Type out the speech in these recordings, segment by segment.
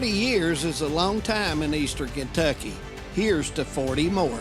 40 years is a long time in Eastern Kentucky. Here's to 40 more.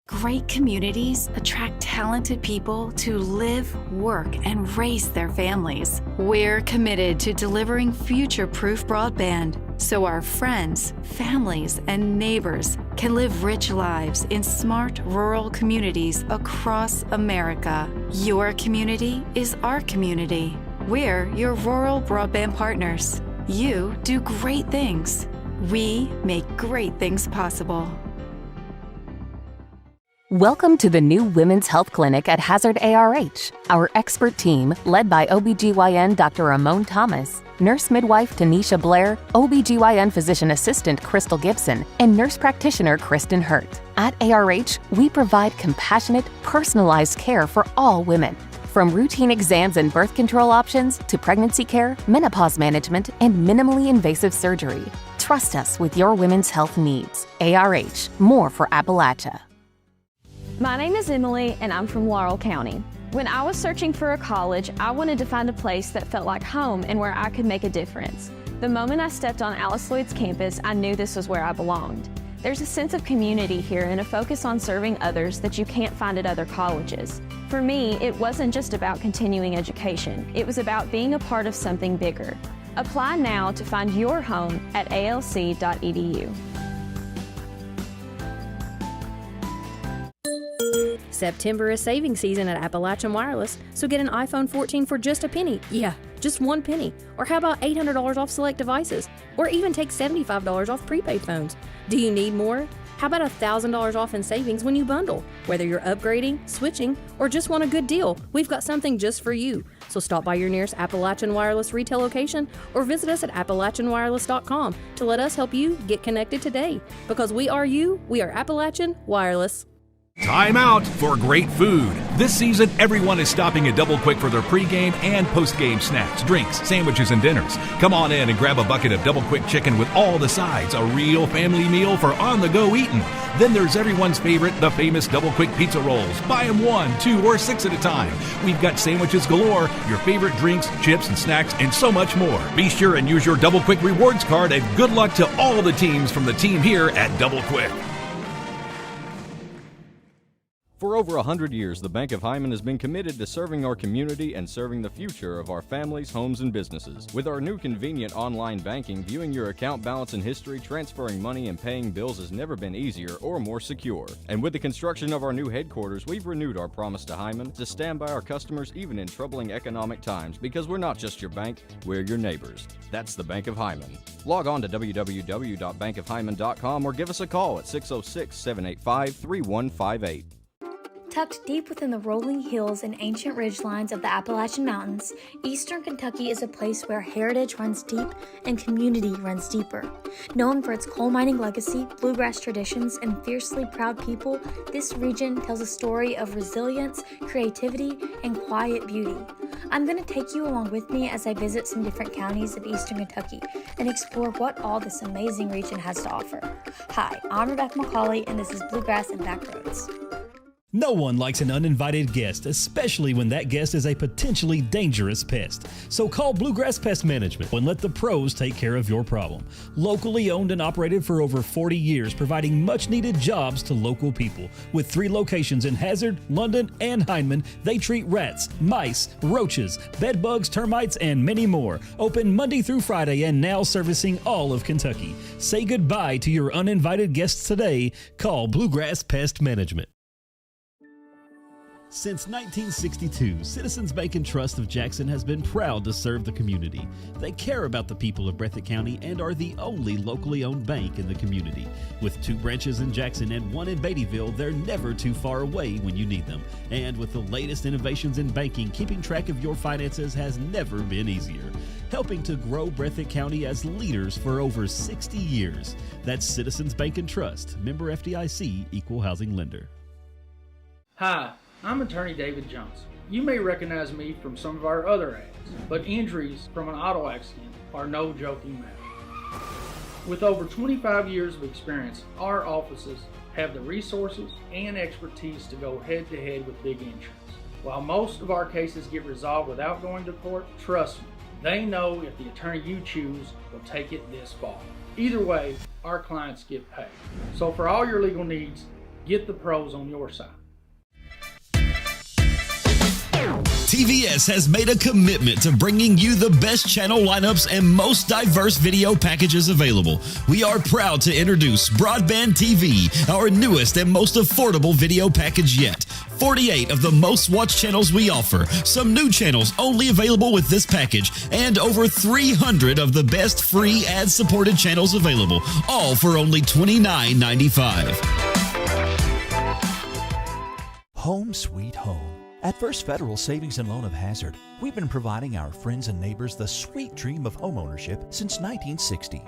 Great communities attract talented people to live, work, and raise their families. We're committed to delivering future-proof broadband so our friends, families, and neighbors can live rich lives in smart rural communities across America. Your community is our community. We're your rural broadband partners. You do great things. We make great things possible. Welcome to the new Women's Health Clinic at Hazard ARH. Our expert team, led by OBGYN Dr. Ramon Thomas, nurse midwife Tanisha Blair, OBGYN physician assistant Crystal Gibson, and nurse practitioner Kristen Hurt. At ARH, we provide compassionate, personalized care for all women. From routine exams and birth control options to pregnancy care, menopause management, and minimally invasive surgery. Trust us with your women's health needs. ARH, more for Appalachia. My name is Emily, and I'm from Laurel County. When I was searching for a college, I wanted to find a place that felt like home and where I could make a difference. The moment I stepped on Alice Lloyd's campus, I knew this was where I belonged. There's a sense of community here and a focus on serving others that you can't find at other colleges. For me, it wasn't just about continuing education. It was about being a part of something bigger. Apply now to find your home at alc.edu. September is saving season at Appalachian Wireless, so get an iPhone 14 for just a penny. Yeah, just 1 penny. Or how about $800 off select devices? Or even take $75 off prepaid phones. Do you need more? How about $1,000 off in savings when you bundle? Whether you're upgrading, switching, or just want a good deal, we've got something just for you. So stop by your nearest Appalachian Wireless retail location or visit us at AppalachianWireless.com to let us help you get connected today. Because we are you, we are Appalachian Wireless. Time out for great food. This season, everyone is stopping at Double Quick for their pregame and postgame snacks, drinks, sandwiches, and dinners. Come on in and grab a bucket of Double Quick chicken with all the sides, a real family meal for on-the-go eating. Then there's everyone's favorite, the famous Double Quick pizza rolls. Buy them 1, 2, or 6 at a time. We've got sandwiches galore, your favorite drinks, chips, and snacks, and so much more. Be sure and use your Double Quick rewards card, and good luck to all the teams from the team here at Double Quick. For over 100 years, the Bank of Hyman has been committed to serving our community and serving the future of our families, homes, and businesses. With our new convenient online banking, viewing your account balance and history, transferring money, and paying bills has never been easier or more secure. And with the construction of our new headquarters, we've renewed our promise to Hyman to stand by our customers even in troubling economic times, because we're not just your bank, we're your neighbors. That's the Bank of Hyman. Log on to www.bankofhyman.com or give us a call at 606-785-3158. Tucked deep within the rolling hills and ancient ridgelines of the Appalachian Mountains, Eastern Kentucky is a place where heritage runs deep and community runs deeper. Known for its coal mining legacy, bluegrass traditions, and fiercely proud people, this region tells a story of resilience, creativity, and quiet beauty. I'm going to take you along with me as I visit some different counties of Eastern Kentucky and explore what all this amazing region has to offer. Hi, I'm Rebecca McCauley, and this is Bluegrass and Backroads. No one likes an uninvited guest, especially when that guest is a potentially dangerous pest. So call Bluegrass Pest Management and let the pros take care of your problem. Locally owned and operated for over 40 years, providing much-needed jobs to local people. With 3 locations in Hazard, London, and Hindman, they treat rats, mice, roaches, bed bugs, termites, and many more. Open Monday through Friday and now servicing all of Kentucky. Say goodbye to your uninvited guests today. Call Bluegrass Pest Management. Since 1962, Citizens Bank and Trust of Jackson has been proud to serve the community. They care about the people of Breathitt County and are the only locally owned bank in the community. With 2 branches in Jackson and 1 in Beattyville, they're never too far away when you need them. And with the latest innovations in banking, keeping track of your finances has never been easier. Helping to grow Breathitt County as leaders for over 60 years. That's Citizens Bank and Trust, member FDIC, equal housing lender. Hi, I'm attorney David Johnson. You may recognize me from some of our other ads, but injuries from an auto accident are no joking matter. With over 25 years of experience, our offices have the resources and expertise to go head-to-head with big insurance. While most of our cases get resolved without going to court, trust me, They know if the attorney you choose will take it this far. Either way, our clients get paid. So for all your legal needs, get the pros on your side. TVS has made a commitment to bringing you the best channel lineups and most diverse video packages available. We are proud to introduce Broadband TV, our newest and most affordable video package yet. 48 of the most watched channels we offer, some new channels only available with this package, and over 300 of the best free ad-supported channels available, all for only $29.95. Home sweet home. At First Federal Savings and Loan of Hazard, we've been providing our friends and neighbors the sweet dream of homeownership since 1960.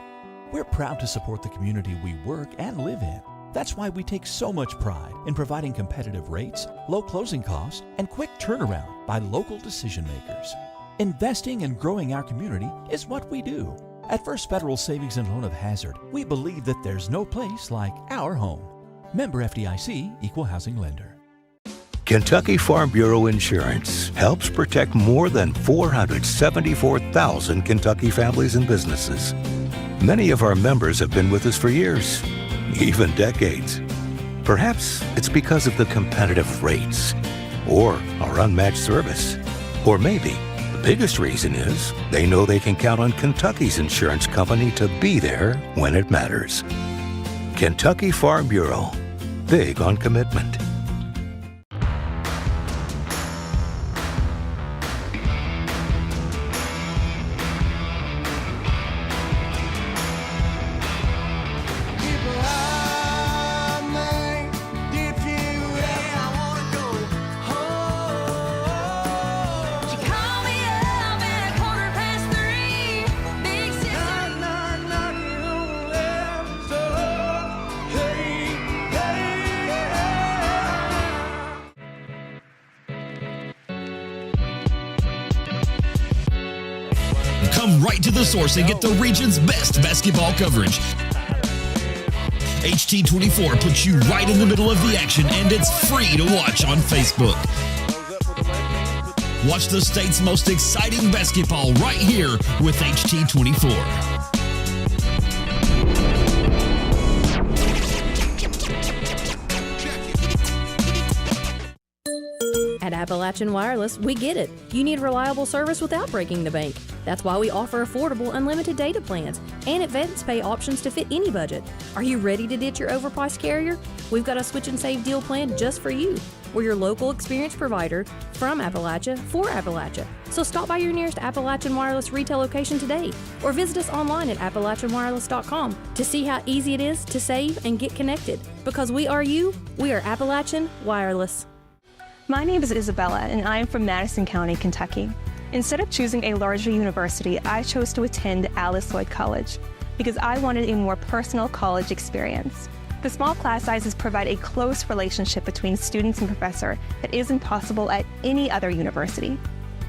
We're proud to support the community we work and live in. That's why we take so much pride in providing competitive rates, low closing costs, and quick turnaround by local decision makers. Investing and growing our community is what we do. At First Federal Savings and Loan of Hazard, we believe that there's no place like our home. Member FDIC, Equal Housing Lender. Kentucky Farm Bureau Insurance helps protect more than 474,000 Kentucky families and businesses. Many of our members have been with us for years, even decades. Perhaps it's because of the competitive rates or our unmatched service. Or maybe the biggest reason is they know they can count on Kentucky's insurance company to be there when it matters. Kentucky Farm Bureau, big on commitment. Come right to the source and get the region's best basketball coverage. HT24 puts you right in the middle of the action, and it's free to watch on Facebook. Watch the state's most exciting basketball right here with HT24. At Appalachian Wireless, we get it. You need reliable service without breaking the bank. That's why we offer affordable, unlimited data plans and advance pay options to fit any budget. Are you ready to ditch your overpriced carrier? We've got a switch and save deal plan just for you. We're your local experience provider from Appalachia for Appalachia. So stop by your nearest Appalachian Wireless retail location today or visit us online at appalachianwireless.com to see how easy it is to save and get connected. Because we are you, we are Appalachian Wireless. My name is Isabella, and I am from Madison County, Kentucky. Instead of choosing a larger university, I chose to attend Alice Lloyd College because I wanted a more personal college experience. The small class sizes provide a close relationship between students and professor that isn't possible at any other university.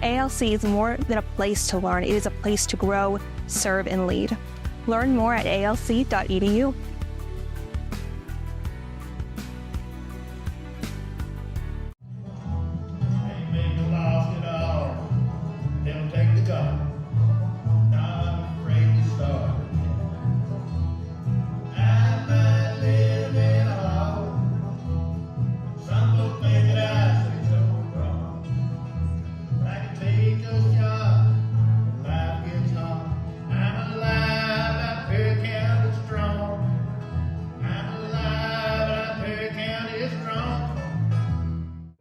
ALC is more than a place to learn, it is a place to grow, serve, and lead. Learn more at alc.edu.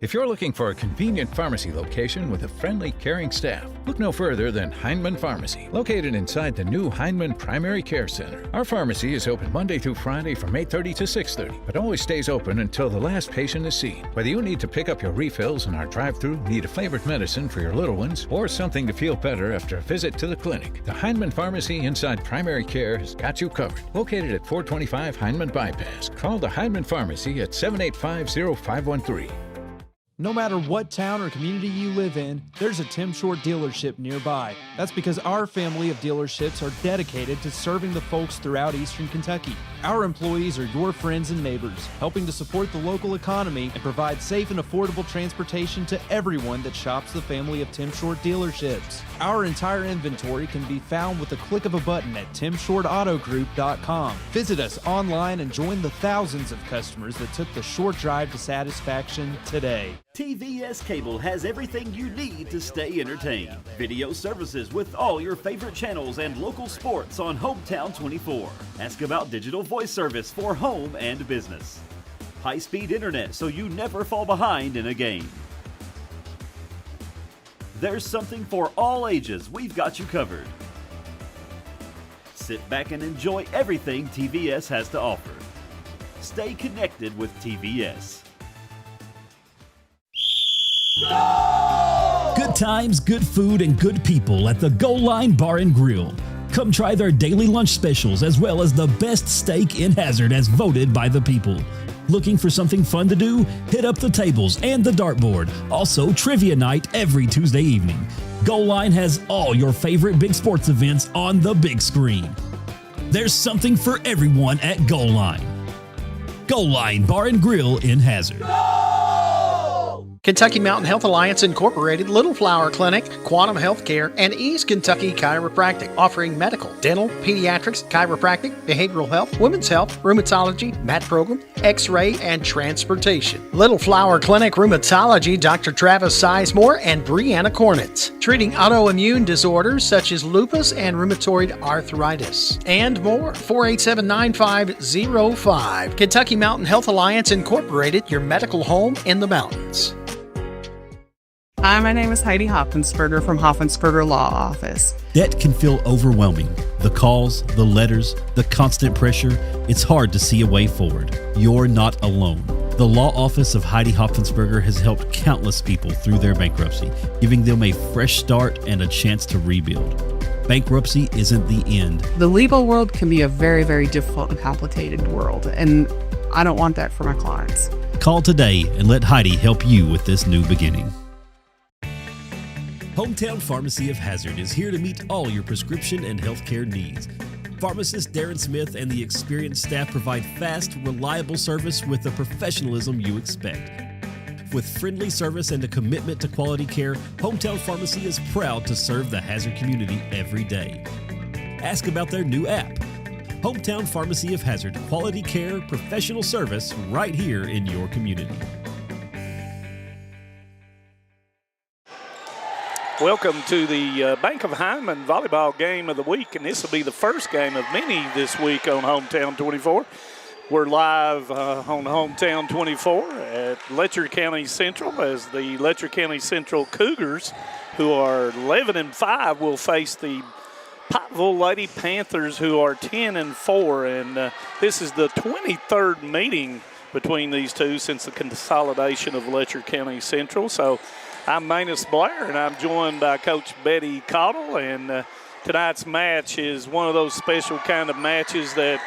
If you're looking for a convenient pharmacy location with a friendly, caring staff, look no further than Heinemann Pharmacy, located inside the new Heinemann Primary Care Center. Our pharmacy is open Monday through Friday from 8:30 to 6:30, but always stays open until the last patient is seen. Whether you need to pick up your refills in our drive-thru, need a flavored medicine for your little ones, or something to feel better after a visit to the clinic, the Heinemann Pharmacy inside Primary Care has got you covered. Located at 425 Heinemann Bypass. Call the Heinemann Pharmacy at 785-0513. No matter what town or community you live in, there's a Tim Short dealership nearby. That's because our family of dealerships are dedicated to serving the folks throughout Eastern Kentucky. Our employees are your friends and neighbors, helping to support the local economy and provide safe and affordable transportation to everyone that shops the family of Tim Short dealerships. Our entire inventory can be found with the click of a button at timshortautogroup.com. Visit us online and join the thousands of customers that took the short drive to satisfaction today. TVS Cable has everything you need to stay entertained. Video services with all your favorite channels and local sports on Hometown 24. Ask about digital voice service for home and business. High-speed internet so you never fall behind in a game. There's something for all ages. We've got you covered. Sit back and enjoy everything TVS has to offer. Stay connected with TVS. Good times, good food, and good people at the Goal Line Bar and Grill. Come try their daily lunch specials as well as the best steak in Hazard as voted by the people. Looking for something fun to do? Hit up the tables and the dartboard. Also, trivia night every Tuesday evening. Goal Line has all your favorite big sports events on the big screen. There's something for everyone at Goal Line. Goal Line Bar and Grill in Hazard. Kentucky Mountain Health Alliance Incorporated, Little Flower Clinic, Quantum Healthcare, and East Kentucky Chiropractic, offering medical, dental, pediatrics, chiropractic, behavioral health, women's health, rheumatology, mat program, x-ray, and transportation. Little Flower Clinic Rheumatology, Dr. Travis Sizemore and Brianna Cornitz, treating autoimmune disorders such as lupus and rheumatoid arthritis, and more. 487-9505. Kentucky Mountain Health Alliance Incorporated, your medical home in the mountains. Hi, my name is Heidi Hoffensperger from Hoffensperger Law Office. Debt can feel overwhelming. The calls, the letters, the constant pressure, it's hard to see a way forward. You're not alone. The law office of Heidi Hoffensperger has helped countless people through their bankruptcy, giving them a fresh start and a chance to rebuild. Bankruptcy isn't the end. The legal world can be a very, very difficult and complicated world, and I don't want that for my clients. Call today and let Heidi help you with this new beginning. Hometown Pharmacy of Hazard is here to meet all your prescription and healthcare needs. Pharmacist Darren Smith and the experienced staff provide fast, reliable service with the professionalism you expect. With friendly service and a commitment to quality care, Hometown Pharmacy is proud to serve the Hazard community every day. Ask about their new app. Hometown Pharmacy of Hazard, quality care, professional service right here in your community. Welcome to the Bank of Hyman Volleyball Game of the Week, and this will be the first game of many this week on Hometown 24. We're live on Hometown 24 at Letcher County Central as the Letcher County Central Cougars, who are 11-5, will face the Pikeville Lady Panthers, who are 10-4, and this is the 23rd meeting between these two since the consolidation of Letcher County Central. So I'm Manus Blair, and I'm joined by Coach Betty Cottle, and tonight's match is one of those special kind of matches that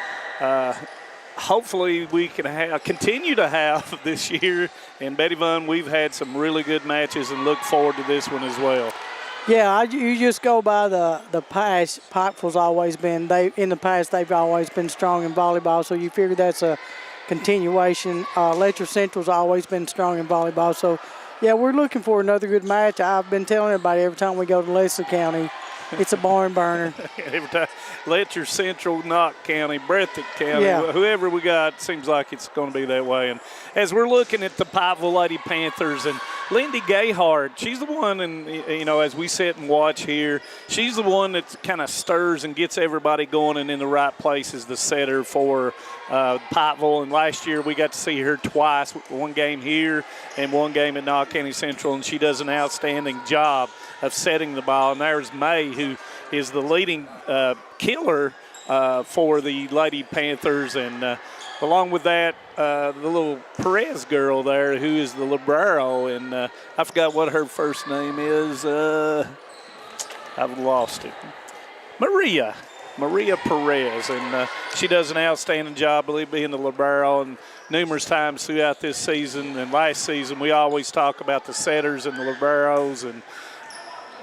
hopefully we can continue to have this year. And Betty Vaughn, we've had some really good matches and look forward to this one as well. Yeah, you just go by the past. Pikeville's always been, in the past they've always been strong in volleyball, so you figure that's a continuation. Letcher Central's always been strong in volleyball, so yeah, we're looking for another good match. I've been telling everybody every time we go to Letcher County, it's a barn burner. Every time, Letcher Central, Knott County, Breathitt County, yeah. Whoever we got, seems like it's going to be that way. And as we're looking at the Pikeville Lady Panthers and Lindy Gayhard, she's the one, and you know, as we sit and watch here, she's the one that kind of stirs and gets everybody going and in the right places, the setter for Pikeville. And last year we got to see her twice, one game here and one game at Knott County Central, and she does an outstanding job of setting the ball. And there's May, who is the leading killer for the Lady Panthers. And along with that, the little Perez girl there, who is the libero. And I forgot what her first name is. I've lost it. Maria. Maria Perez, and she does an outstanding job, I believe, being the libero. And numerous times throughout this season and last season, we always talk about the setters and the liberos. And,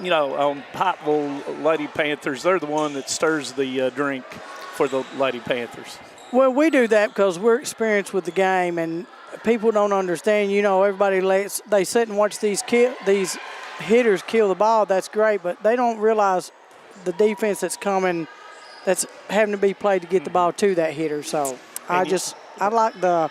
you know, on Pikeville Lady Panthers, they're the one that stirs the drink for the Lady Panthers. Well, we do that because we're experienced with the game, and people don't understand. You know, everybody they sit and watch these hitters kill the ball. That's great, but they don't realize the defense that's coming, that's having to be played to get the ball to that hitter. So I like the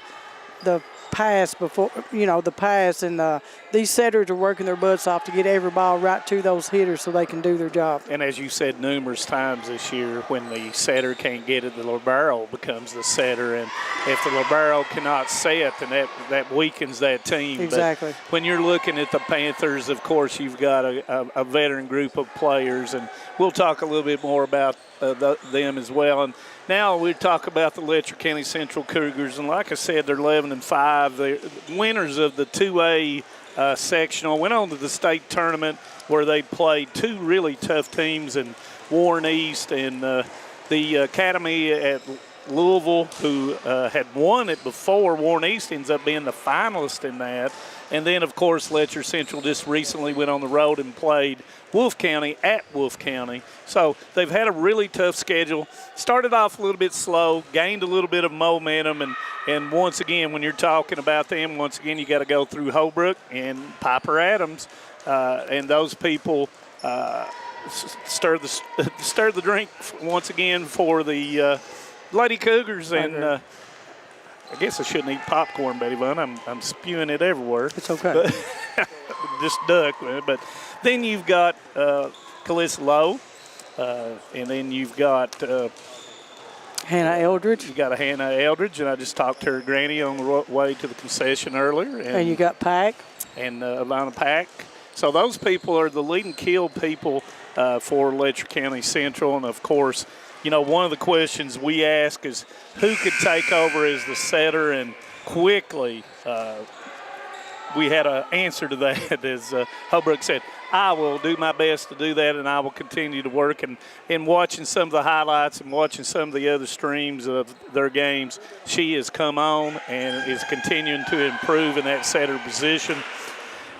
pass before, you know, the pass, and these setters are working their butts off to get every ball right to those hitters so they can do their job. And as you said numerous times this year, when the setter can't get it, the libero becomes the setter. And if the libero cannot set, then that weakens that team. Exactly. But when you're looking at the Panthers, of course, you've got a veteran group of players, and we'll talk a little bit more about them as well. And now we talk about the Letcher County Central Cougars, and like I said, they're 11-5. They're winners of the 2A sectional. Went on to the state tournament where they played two really tough teams in Warren East and the Academy at Louisville, who had won it before. Warren East ends up being the finalist in that. And then, of course, Letcher Central just recently went on the road and played Wolfe County at Wolfe County. So they've had a really tough schedule. Started off a little bit slow, gained a little bit of momentum, and once again, when you're talking about them, once again, you got to go through Holbrook and Piper Adams, and those people stir the drink once again for the Lady Cougars. And I guess I shouldn't eat popcorn, Betty Vaughn. I'm spewing it everywhere. It's okay. But just duck. But then you've got Calissa Lowe, and then you've got Hannah Eldridge. You got a Hannah Eldridge, and I just talked to her granny on the way to the concession earlier. And you got Pack. And Ivana Pack. So those people are the leading kill people for Letcher County Central, and of course, you know, one of the questions we ask is who could take over as the setter, and quickly we had an answer to that. As Holbrook said, I will do my best to do that, and I will continue to work. And watching some of the highlights and watching some of the other streams of their games, she has come on and is continuing to improve in that setter position.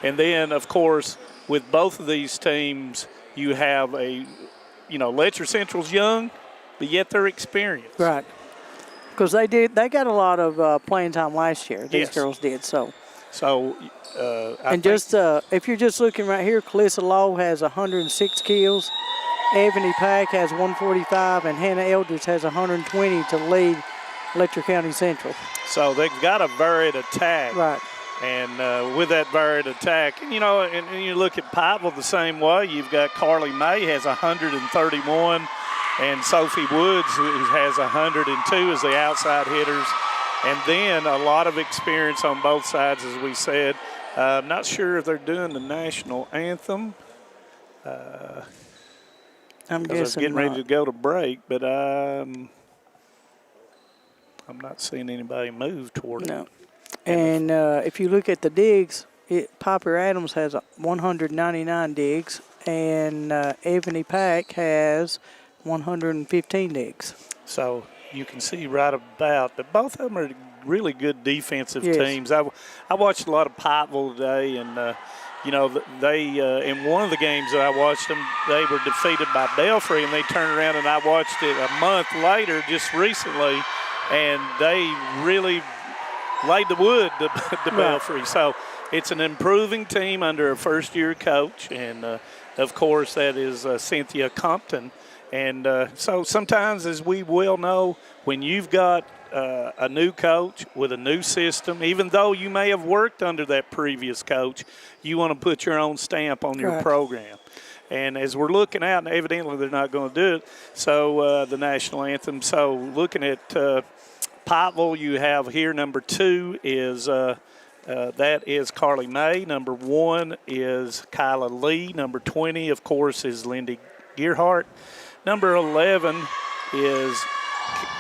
And then, of course, with both of these teams, you have Letcher Central's young, but yet they're experienced. Right. Because they got a lot of playing time last year. These girls did. So if you're just looking right here, Calissa Lowe has 106 kills, Ebony Pack has 145, and Hannah Eldridge has 120 to lead Letcher County Central. So they've got a varied attack. Right. And with that varied attack, and you look at Pikeville the same way. You've got Carly May has 131, and Sophie Woods who has 102 as the outside hitters. And then a lot of experience on both sides, as we said. I'm not sure if they're doing the national anthem. I'm guessing I was getting ready to go to break, but I'm not seeing anybody move toward it. And if you look at the digs, Piper Adams has 199 digs, and Ebony Pack has 115 digs. So you can see right about that both of them are really good defensive teams. I watched a lot of Pikeville today, and they in one of the games that I watched them, they were defeated by Belfry, and they turned around and I watched it a month later, just recently, and they really laid the wood to Belfry. So it's an improving team under a first-year coach, and of course that is Cynthia Compton. And so sometimes, as we well know, when you've got a new coach with a new system, even though you may have worked under that previous coach, you want to put your own stamp on your program. And as we're looking out, and evidently they're not going to do it, so the national anthem. So looking at Pikeville, you have here number 2 is that is Carly May. Number 1 is Kyla Lee. Number 20, of course, is Lindy Gearhart. Number 11 is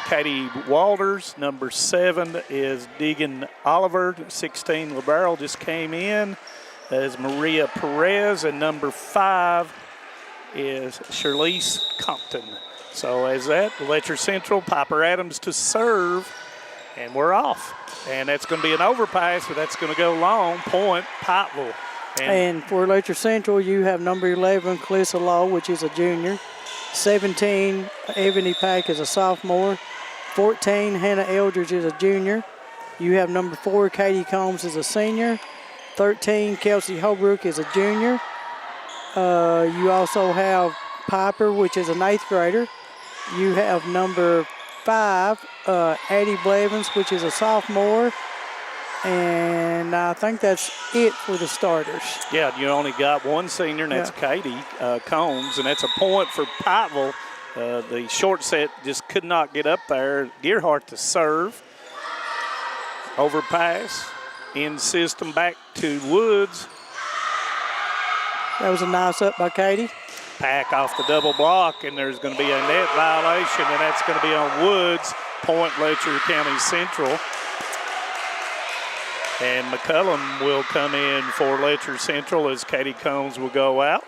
Katie Walters. Number 7 is Deegan Oliver. 16, LaBarrel just came in as Maria Perez. And number 5 is Shirlise Compton. So as that, Letcher Central, Piper Adams to serve, and we're off. And that's going to be an overpass, but that's going to go long. Point, Pikeville. And for Letcher Central, you have number 11, Calissa Lowe, which is a junior. 17, Ebony Pack is a sophomore. 14, Hannah Eldridge is a junior. You have number 4, Katie Combs is a senior. 13, Kelsey Holbrook is a junior. You also have Piper, which is an 8th grader. You have number 5, Addie Blevins, which is a sophomore. And I think that's it for the starters. Yeah, you only got one senior, and that's Katie Combs, and that's a point for Pikeville. The short set just could not get up there. Gearhart to serve. Overpass. In system back to Woods. That was a nice up by Katie. Pack off the double block, and there's going to be a net violation, and that's going to be on Woods. Point, Letcher County Central. And McCullum will come in for Letcher Central as Katie Combs will go out.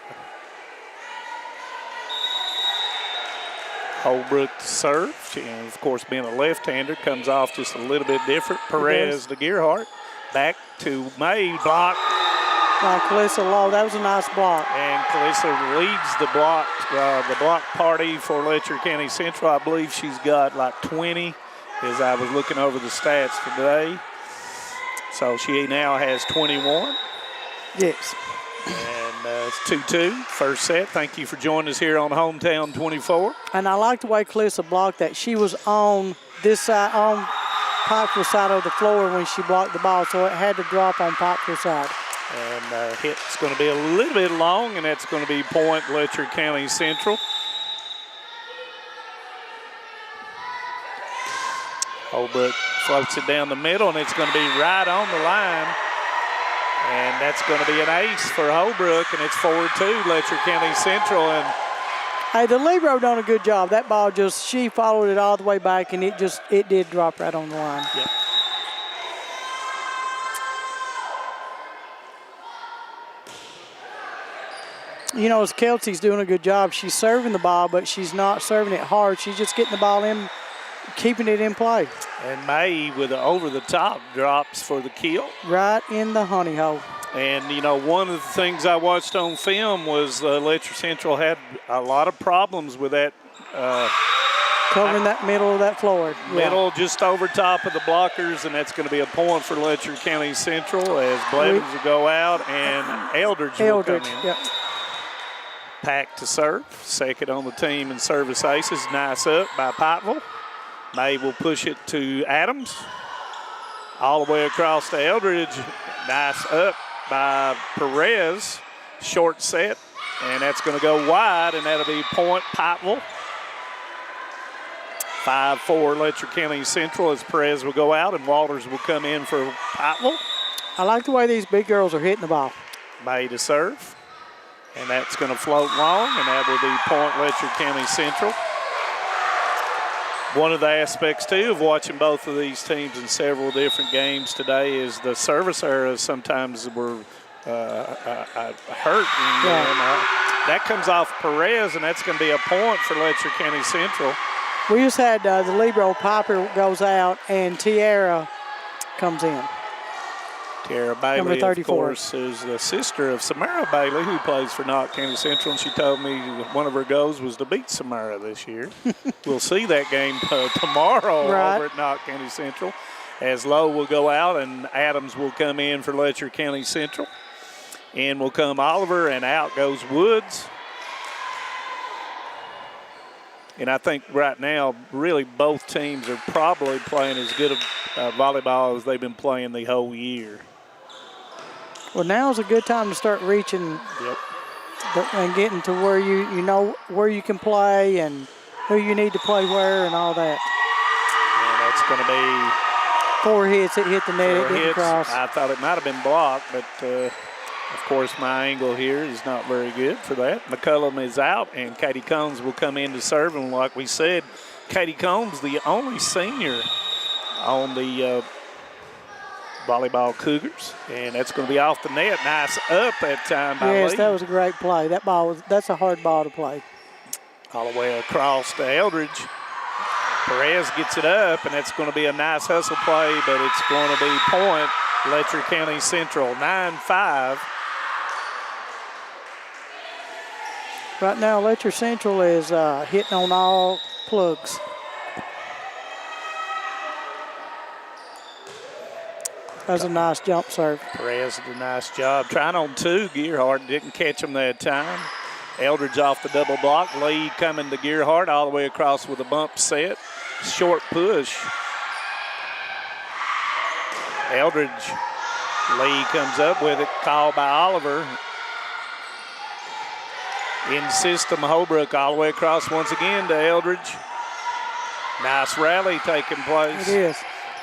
Holbrook to serve. She, of course, being a left-hander, comes off just a little bit different. Perez to Gearhart. Back to May. Block. Calissa Law, that was a nice block. And Calissa leads the block party for Letcher County Central. I believe she's got like 20 as I was looking over the stats today. So she now has 21. Yes. And it's 2-2, first set. Thank you for joining us here on Hometown 24. And I like the way Calissa blocked that. She was on this side, on Pikeville side of the floor when she blocked the ball, so it had to drop on Pikeville side. And hit's going to be a little bit long, and that's going to be point Letcher County Central. Holbrook floats it down the middle, and it's going to be right on the line. And that's going to be an ace for Holbrook, and it's 4-2 Letcher County Central. And hey, the libero done a good job. That ball just, she followed it all the way back, and it did drop right on the line. Yep. You know, as Kelsey's doing a good job, she's serving the ball, but she's not serving it hard. She's just getting the ball in, keeping it in play. And May with the over-the-top drops for the kill. Right in the honey hole. And, you know, one of the things I watched on film was Letcher Central had a lot of problems with that. Covering that middle of that floor. Middle just over top of the blockers, and that's going to be a point for Letcher County Central as Blevins will go out and Eldridge will come in. Yep. Pack to serve, second on the team in service aces. Nice up by Pikeville. May will push it to Adams. All the way across to Eldridge. Nice up by Perez. Short set, and that's going to go wide, and that'll be point Pikeville. 5-4 Letcher County Central as Perez will go out and Walters will come in for Pikeville. I like the way these big girls are hitting the ball. May to serve. And that's going to float long, and that will be point Letcher County Central. One of the aspects, too, of watching both of these teams in several different games today is the service errors sometimes were hurt. That comes off Perez, and that's going to be a point for Letcher County Central. We just had the libero Piper goes out, and Tiara comes in. Tiara Bailey, number 34. of course, is the sister of Samara Bailey, who plays for Knott County Central, and she told me one of her goals was to beat Samara this year. We'll see that game tomorrow over at Knott County Central, as Lowe will go out and Adams will come in for Letcher County Central. In will come Oliver, and out goes Woods. And I think right now, really both teams are probably playing as good a volleyball as they've been playing the whole year. Well, now's a good time to start reaching and getting to where you know where you can play and who you need to play where and all that. And that's going to be 4 hits. It hit the net. It didn't cross. I thought it might have been blocked, but of course my angle here is not very good for that. McCullum is out, and Katie Combs will come in to serve. And like we said, Katie Combs, the only senior on the volleyball Cougars, and that's going to be off the net. Nice up that time by Yes, Lee. that was a great play. That's a hard ball to play. All the way across to Eldridge. Perez gets it up, and it's going to be a nice hustle play, but it's going to be point Letcher County Central, 9-5. Right now, Letcher Central is hitting on all plugs. That was a nice jump serve. Perez did a nice job. Trying on two. Gearhart didn't catch him that time. Eldridge off the double block. Lee coming to Gearhart all the way across with a bump set. Short push. Eldridge. Lee comes up with it. Called by Oliver. In system, Holbrook all the way across once again to Eldridge. Nice rally taking place. It is.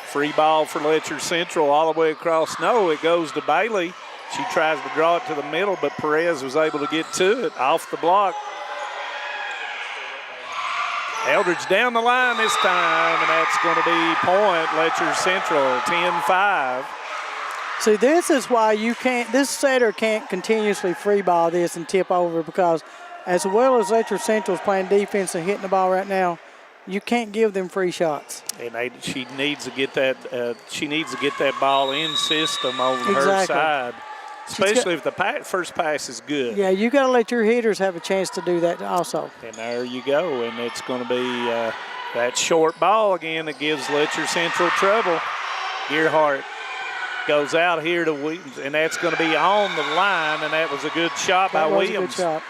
Free ball for Letcher Central all the way across. No, it goes to Bailey. She tries to draw it to the middle, but Perez was able to get to it off the block. Eldridge down the line this time, and that's going to be point Letcher Central, 10-5. See, this is why this setter can't continuously free ball this and tip over, because as well as Letcher Central's playing defense and hitting the ball right now, you can't give them free shots. And she needs to get that. She needs to get that ball in system over her side, especially if the first pass is good. Yeah, you got to let your hitters have a chance to do that also. And there you go. And it's going to be that short ball again that gives Letcher Central trouble. Gearhart goes out here to Williams, and that's going to be on the line. And that was a good shot by Williams. That was a good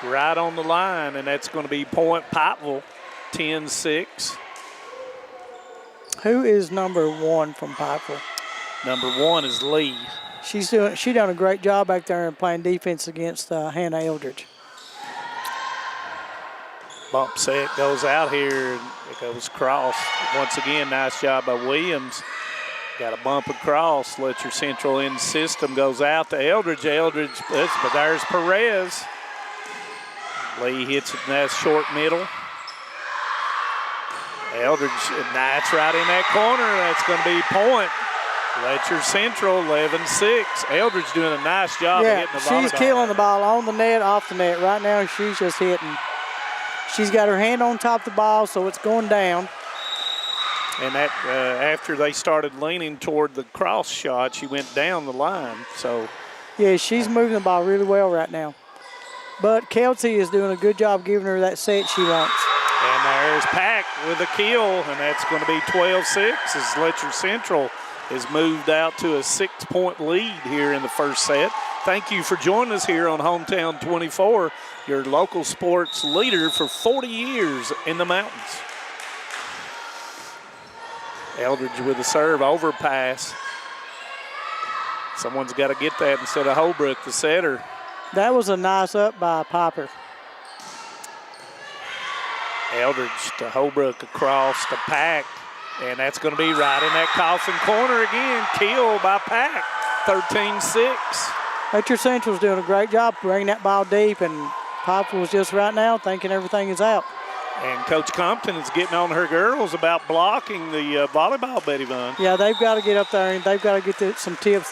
shot. Right on the line, and that's going to be point Pikeville. 10-6. Who is number 1 from Pikeville? Number 1 is Lee. She done a great job back there in playing defense against Hannah Eldridge. Bump set goes out here, and it goes across. Once again, nice job by Williams. Got a bump across. Letcher Central in system goes out to Eldridge. But there's Perez. Lee hits it in that short middle. Eldridge, and that's right in that corner. That's going to be point. Letcher Central, 11-6. Eldridge doing a nice job of hitting the volleyball. She's killing the ball on the net, off the net. Right now, she's just hitting. She's got her hand on top of the ball, so it's going down. And that after they started leaning toward the cross shot, she went down the line. So, yeah, she's moving the ball really well right now. But Kelsey is doing a good job giving her that set she wants. And there's Pack with a kill, and that's going to be 12-6 as Letcher Central has moved out to a 6-point lead here in the first set. Thank you for joining us here on Hometown 24, your local sports leader for 40 years in the mountains. Eldridge with a serve overpass. Someone's got to get that instead of Holbrook, the setter. That was a nice up by Piper. Eldridge to Holbrook across to Pack, and that's going to be right in that coffin corner again. Kill by Pack, 13-6. Letcher Central's doing a great job bringing that ball deep, and Piper was just right now thinking everything is out. And Coach Compton is getting on her girls about blocking the volleyball, Betty Vaughn. Yeah, they've got to get up there and they've got to get some tips.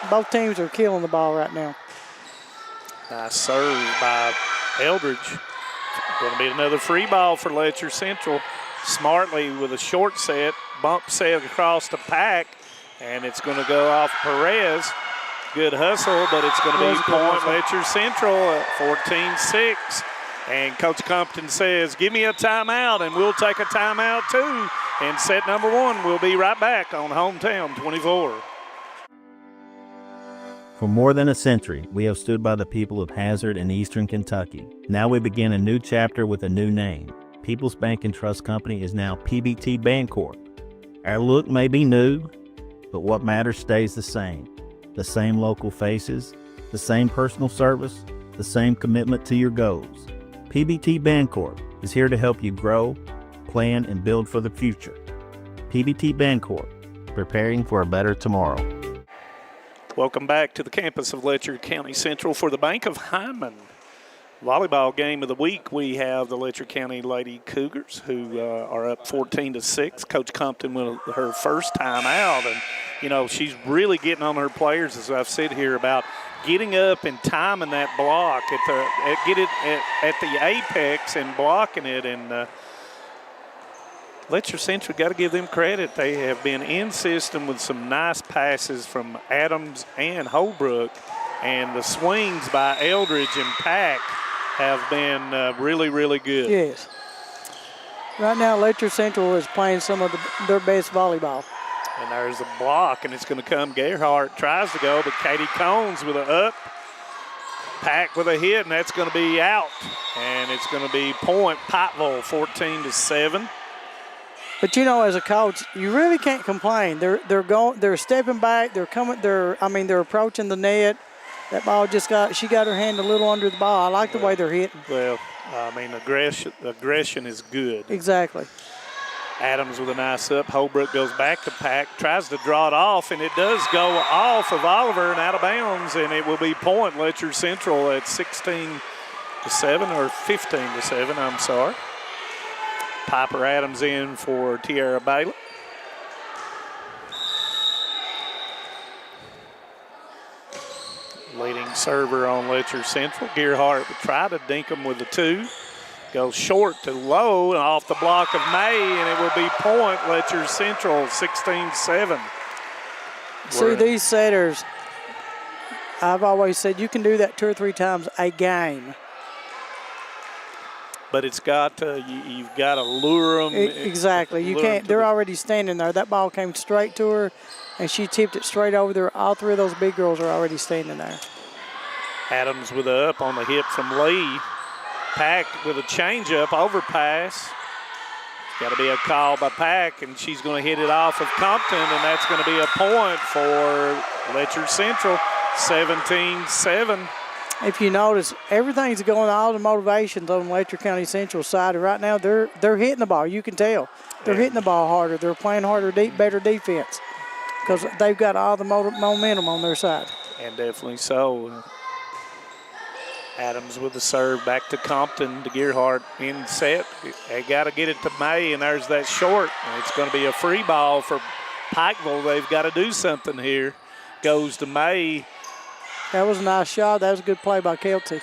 Both teams are killing the ball right now. Nice serve by Eldridge. Going to be another free ball for Letcher Central. Smartly with a short set, bump set across the Pack, and it's going to go off Perez. Good hustle, but it's going to be point Letcher Central at 14-6. And Coach Compton says, give me a timeout, and we'll take a timeout too. And set number 1, we'll be right back on Hometown 24. For more than a century, we have stood by the people of Hazard and Eastern Kentucky. Now we begin a new chapter with a new name. People's Bank and Trust Company is now PBT Bancorp. Our look may be new, but what matters stays the same. The same local faces, the same personal service, the same commitment to your goals. PBT Bancorp is here to help you grow, plan, and build for the future. PBT Bancorp, preparing for a better tomorrow. Welcome back to the campus of Letcher County Central for the Bank of Hyman. volleyball game of the week, we have the Letcher County Lady Cougars, who are up 14-6. Coach Compton with her first time out, and you know she's really getting on her players, as I've said here, about getting up and timing that block at the apex and blocking it. And Letcher Central, got to give them credit. They have been in system with some nice passes from Adams and Holbrook, and the swings by Eldridge and Pack have been really, really good. Yes. Right now, Letcher Central is playing some of their best volleyball. And there's a block, and it's going to come. Gerhardt tries to go, but Katie Cones with an up. Pack with a hit, and that's going to be out. And it's going to be point Pikeville, 14-7. But you know, as a coach, you really can't complain. They're stepping back. They're approaching the net. That ball she got her hand a little under the ball. I like the way they're hitting. Well, I mean, aggression is good. Exactly. Adams with a nice up. Holbrook goes back to Pack, tries to draw it off, and it does go off of Oliver and out of bounds, and it will be point Letcher Central at 16-7 or 15-7, I'm sorry. Piper Adams in for Tiara Bailey. Leading server on Letcher Central. Gerhardt would try to dink him with the 2. Goes short to low and off the block of May, and it will be point Letcher Central, 16-7. See, these setters, I've always said you can do that 2 or 3 times a game. But it's got to, you've got to lure them. Exactly. You can't. They're already standing there. That ball came straight to her, and she tipped it straight over there. All 3 of those big girls are already standing there. Adams with a up on the hit from Lee. Pack with a changeup overpass. Got to be a call by Pack, and she's going to hit it off of Compton, and that's going to be a point for Letcher Central, 17-7. If you notice, everything's going, all the motivations on Letcher County Central side. Right now, they're hitting the ball. You can tell. They're hitting the ball harder. They're playing harder, better defense because they've got all the momentum on their side. And definitely so. Adams with the serve back to Compton, to Gerhardt in set. They got to get it to May, and there's that short. And it's going to be a free ball for Pikeville. They've got to do something here. Goes to May. That was a nice shot. That was a good play by Kelty.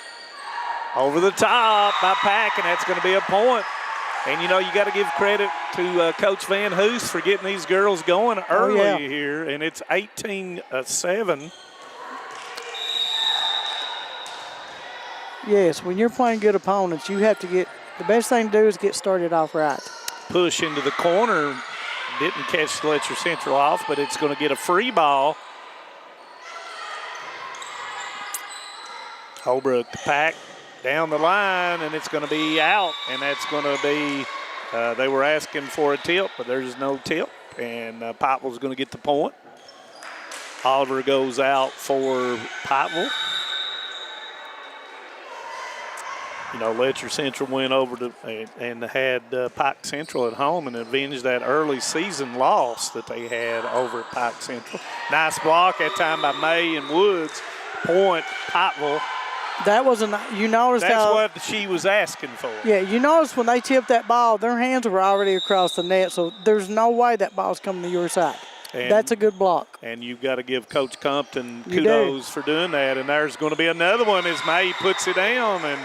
Over the top by Pack, and that's going to be a point. And, you know, you got to give credit to Coach Van Hoos for getting these girls going early here, and it's 18-7. Yes, when you're playing good opponents, you have to the best thing to do is get started off right. Push into the corner. Didn't catch Letcher Central off, but it's going to get a free ball. Holbrook to Pack down the line, and it's going to be out, and that's going to be, they were asking for a tip, but there's no tip, and Pikeville's going to get the point. Oliver goes out for Pikeville. You know, Letcher Central went over to and had Pike Central at home and avenged that early season loss that they had over at Pike Central. Nice block that time by May and Woods. Point Pikeville. That wasn't, you noticed that's what she was asking for. Yeah, you noticed when they tipped that ball, their hands were already across the net, so there's no way that ball's coming to your side. And that's a good block. And you've got to give Coach Compton kudos for doing that. And there's going to be another one as May puts it down, and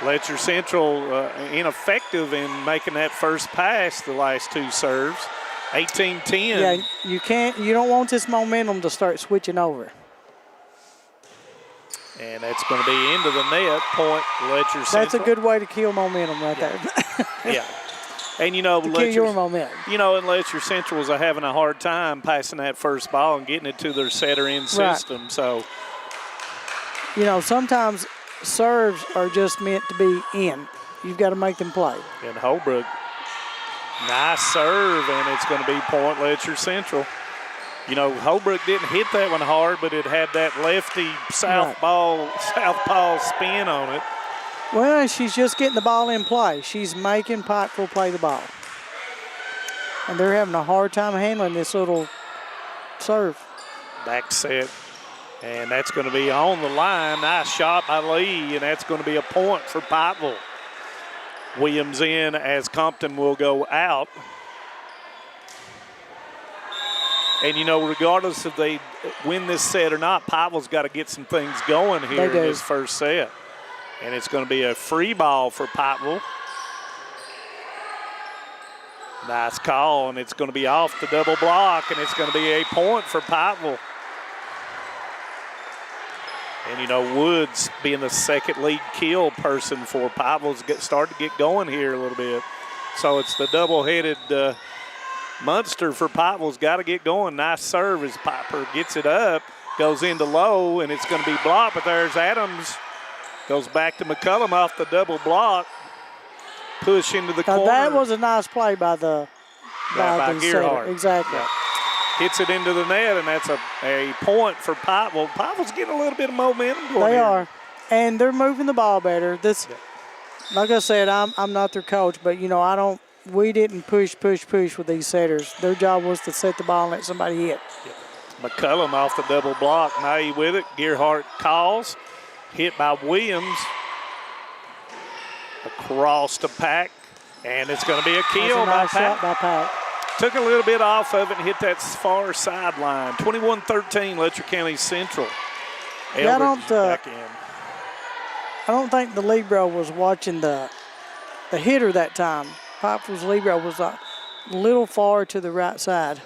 Letcher Central ineffective in making that first pass the last 2 serves. 18-10. Yeah, you don't want this momentum to start switching over. And that's going to be into the net, point Letcher Central. That's a good way to kill momentum right there. Yeah. And, you know, kill your momentum. You know, and Letcher Central is having a hard time passing that first ball and getting it to their setter-in system. Right. So, you know, sometimes serves are just meant to be in. You've got to make them play. And Holbrook, nice serve, and it's going to be point Letcher Central. You know, Holbrook didn't hit that one hard, but it had that lefty southpaw spin on it. Well, she's just getting the ball in play. She's making Pikeville play the ball. And they're having a hard time handling this little serve. Back set And that's going to be on the line. Nice shot by Lee, and that's going to be a point for Pikeville. Williams in as Compton will go out. And, you know, regardless if they win this set or not, Pikeville's got to get some things going here in this first set. And it's going to be a free ball for Pikeville. Nice call, and it's going to be off the double block, and it's going to be a point for Pikeville. And, you know, Woods being the second lead kill person for Pikeville's starting to get going here a little bit. So it's the double-headed Munster for Pikeville's got to get going. Nice serve as Piper gets it up, goes into low, and it's going to be blocked. But there's Adams. Goes back to McCullum off the double block. Push into the corner. That was a nice play by the Gearhart. Exactly. Yeah. Hits it into the net, and that's a point for Pikeville. Pikeville's getting a little bit of momentum going. They are, and they're moving the ball better. Like I said, I'm not their coach, but you know we didn't push with these setters. Their job was to set the ball and let somebody hit. Yeah. McCullum off the double block, May with it. Gearhart calls, hit by Williams. Across the Pack, and it's going to be a kill by Pack. Took a little bit off of it and hit that far sideline. 21-13, Letcher County Central. Yeah, back in. I don't think the libero was watching the hitter that time. Pikeville's libero was a little far to the right side.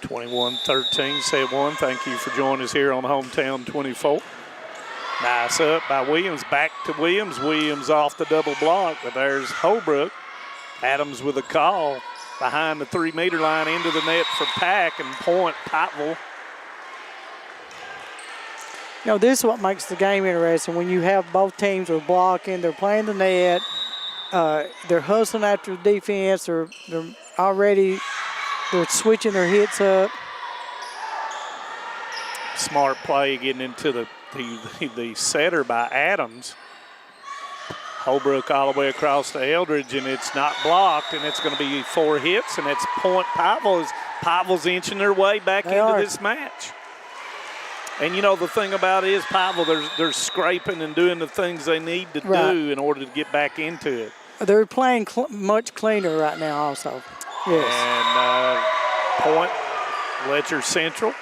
21-13, set one. Thank you for joining us here on Hometown 24. Nice up by Williams, back to Williams. Williams off the double block, but there's Holbrook. Adams with a call behind the 3-meter line into the net for Pack and point Pikeville. You know, this is what makes the game interesting. When you have both teams are blocking, they're playing the net, they're hustling after the defense, they're switching their hits up. Smart play getting into the setter by Adams. Holbrook all the way across to Eldridge, and it's not blocked, and it's going to be 4 hits, and it's point Pikeville. Pikeville's inching their way back into this match. And, you know, the thing about it is Pikeville, they're scraping and doing the things they need to do in order to get back into it. They're playing much cleaner right now also. Yes. And point Letcher Central.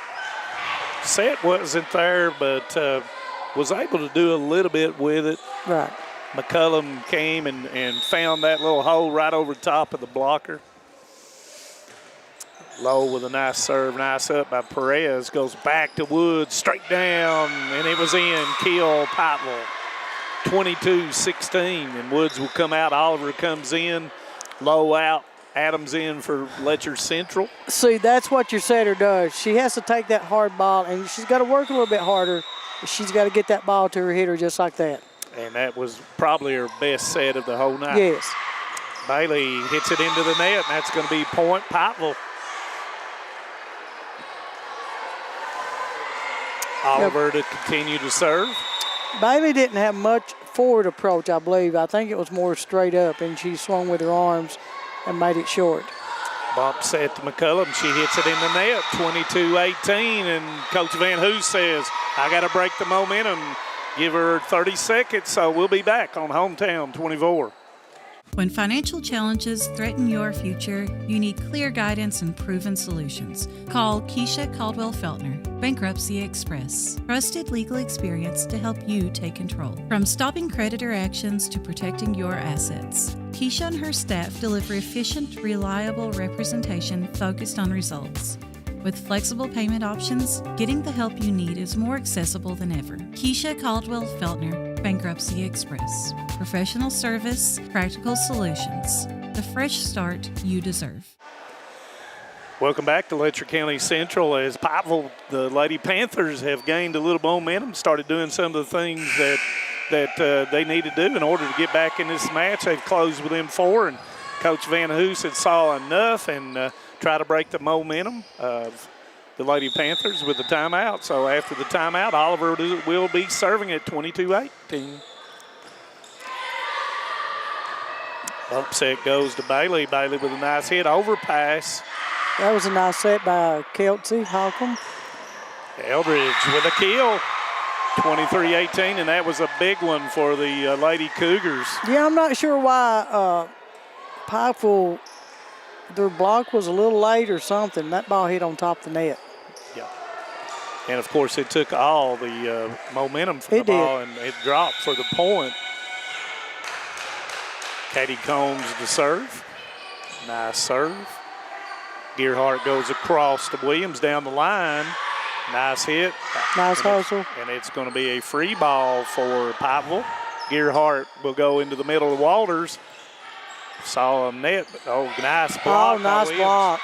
Set wasn't there, but was able to do a little bit with it. Right. McCullum came and found that little hole right over the top of the blocker. Low with a nice serve, nice up by Perez. Goes back to Woods, straight down, and it was in. Kill Pikeville. 22-16, and Woods will come out. Oliver comes in, low out. Adams in for Letcher Central. See, that's what your setter does. She has to take that hard ball, and she's got to work a little bit harder. She's got to get that ball to her hitter just like that. And that was probably her best set of the whole night. Yes. Bailey hits it into the net, and that's going to be point Pikeville. Oliver to continue to serve. Bailey didn't have much forward approach, I believe. I think it was more straight up, and she swung with her arms and made it short. Bump set to McCullum. She hits it in the net, 22-18, and Coach Van Hoos says, I got to break the momentum. Give her 30 seconds, so we'll be back on Hometown 24. When financial challenges threaten your future, you need clear guidance and proven solutions. Call Keisha Caldwell-Feltner, Bankruptcy Express. Trusted legal experience to help you take control. From stopping creditor actions to protecting your assets. Keisha and her staff deliver efficient, reliable representation focused on results. With flexible payment options, getting the help you need is more accessible than ever. Keisha Caldwell-Feltner, Bankruptcy Express. Professional service, practical solutions. The fresh start you deserve. Welcome back to Letcher County Central. As Pikeville, the Lady Panthers have gained a little momentum, started doing some of the things that they need to do in order to get back in this match. They've closed within 4, and Coach Van Hoos had saw enough and try to break the momentum of the Lady Panthers with the timeout. So after the timeout, Oliver will be serving at 22-18. Upset goes to Bailey. Bailey with a nice hit, overpass. That was a nice set by Kelsey Holcomb. Eldridge with a kill, 23-18, and that was a big one for the Lady Cougars. Yeah, I'm not sure why Pikeville, their block was a little late or something. That ball hit on top of the net. Yeah. And, of course, it took all the momentum from the ball, and it dropped for the point. Katie Combs to serve. Nice serve. Gearhart goes across to Williams down the line. Nice hit. Nice hustle. And it's going to be a free ball for Pikeville. Gearhart will go into the middle of Walters. Saw a net. Oh, nice block. Oh, nice block.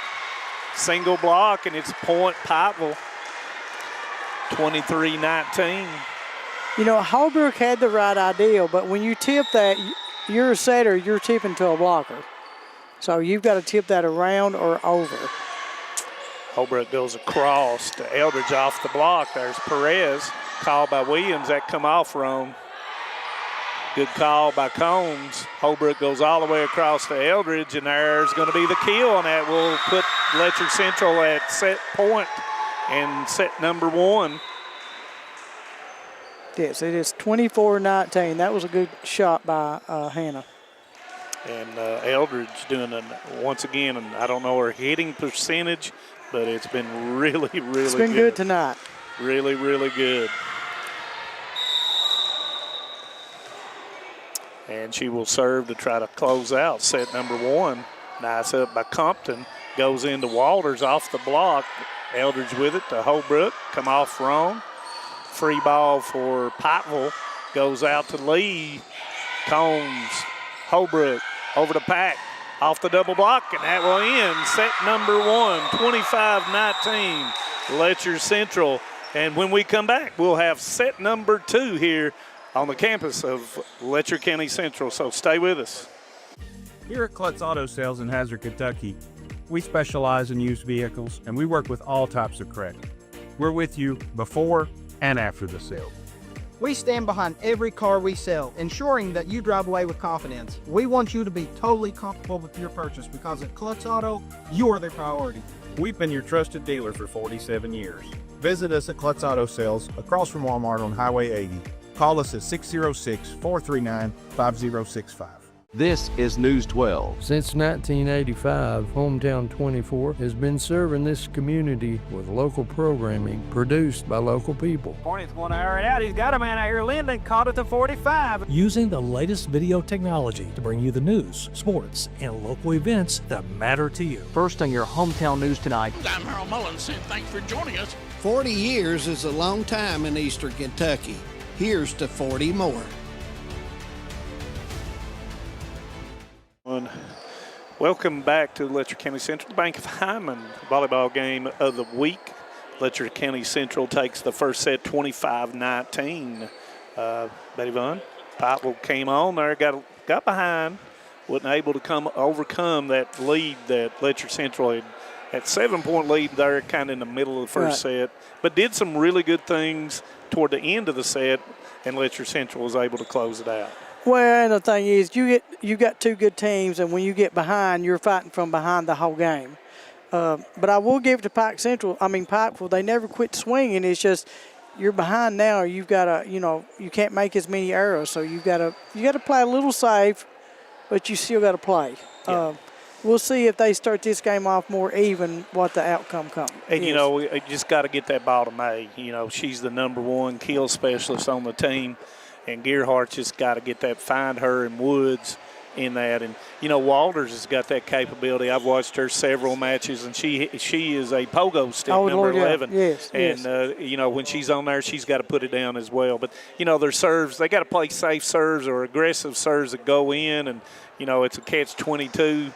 Single block, and it's point Pikeville. 23-19. You know, Holbrook had the right idea, but when you tip that, you're a setter, you're tipping to a blocker. So you've got to tip that around or over. Holbrook goes across to Eldridge off the block. There's Perez, called by Williams. That come off wrong. Good call by Combs. Holbrook goes all the way across to Eldridge, and there's going to be the kill, and that will put Letcher Central at set point and set number 1. Yes, it is 24-19. That was a good shot by Hannah. And Eldridge doing, once again, and I don't know her hitting percentage, but it's been really, really good. It's been good tonight. Really, really good. And she will serve to try to close out set number 1. Nice up by Compton. Goes into Walters off the block. Eldridge with it to Holbrook. Come off wrong. Free ball for Pikeville. Goes out to Lee. Combs. Holbrook over to Pack. Off the double block, and that will end set number 1, 25-19, Letcher Central. And when we come back, we'll have set number 2 here on the campus of Letcher County Central, so stay with us. Here at Klutz Auto Sales in Hazard, Kentucky, we specialize in used vehicles, and we work with all types of credit. We're with you before and after the sale. We stand behind every car we sell, ensuring that you drive away with confidence. We want you to be totally comfortable with your purchase because at Klutz Auto, you are the priority. We've been your trusted dealer for 47 years. Visit us at Klutz Auto Sales across from Walmart on Highway 80. Call us at 606-439-5065. This is News 12. Since 1985, Hometown 24 has been serving this community with local programming produced by local people. Hornets want to air it out. He's got a man out here. Linden caught it to 45. Using the latest video technology to bring you the news, sports, and local events that matter to you. First on your Hometown News tonight. I'm Harold Mullins, and thanks for joining us. 40 years is a long time in Eastern Kentucky. Here's to 40 more. Welcome back to Letcher County Central, the Bank of Hyman volleyball game of the week. Letcher County Central takes the first set 25-19. Betty Vaughn, Pikeville came on there, got behind, wasn't able to overcome that lead that Letcher Central had. That 7-point lead there kind of in the middle of the first set, but did some really good things toward the end of the set, and Letcher Central was able to close it out. Well, and the thing is, you got two good teams, and when you get behind, you're fighting from behind the whole game. But I will give it to Pikeville. They never quit swinging. It's just you're behind now. You've got to, you can't make as many errors, so you got to play a little safe, but you still got to play. Yeah. We'll see if they start this game off more even, what the outcome comes. And, we just got to get that ball to May. She's the number 1 kill specialist on the team, and Gearhart's just got to get that, find her and Woods in that. And, Walters has got that capability. I've watched her several matches, and she is a pogo stick, number Lord, 11. Yeah. Yes, and, yes. When she's on there, she's got to put it down as well. But, their serves, they got to play safe serves or aggressive serves that go in, and, it's a catch-22.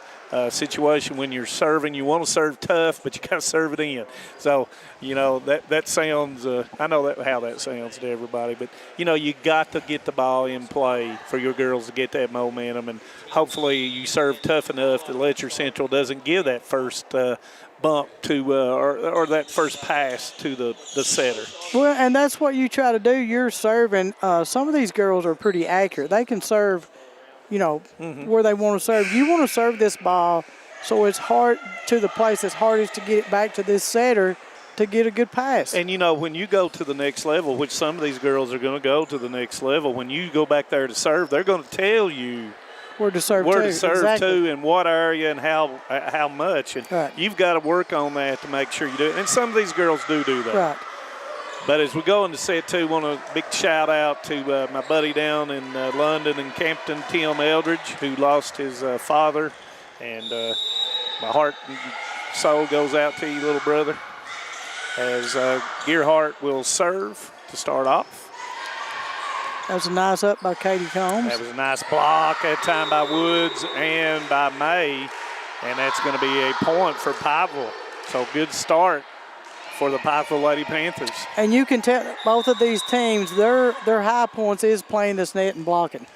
Situation when you're serving. You want to serve tough, but you got to serve it in. So, that sounds, I know how that sounds to everybody, but, you got to get the ball in play for your girls to get that momentum, and hopefully you serve tough enough that Letcher Central doesn't give that first bump to, or that first pass to the setter. Well, and that's what you try to do. You're serving. Some of these girls are pretty accurate. They can serve where they want to serve. You want to serve this ball So it's hard to the place that's hardest to get it back to this setter to get a good pass. And, you know, when you go to the next level, which some of these girls are going to go to the next level, when you go back there to serve, they're going to tell you where to serve to and what area and how much. And you've got to work on that to make sure you do it. And some of these girls do that. Right. But as we go into set two, I want a big shout out to my buddy down in London and Campton, Tim Eldridge, who lost his father. And my heart and soul goes out to you, little brother, as Gearhart will serve to start off. That was a nice up by Katie Combs. That was a nice block that time by Woods and by May. And that's going to be a point for Pikeville. So good start for the Pikeville Lady Panthers. And you can tell both of these teams, their high points is playing this net and blocking.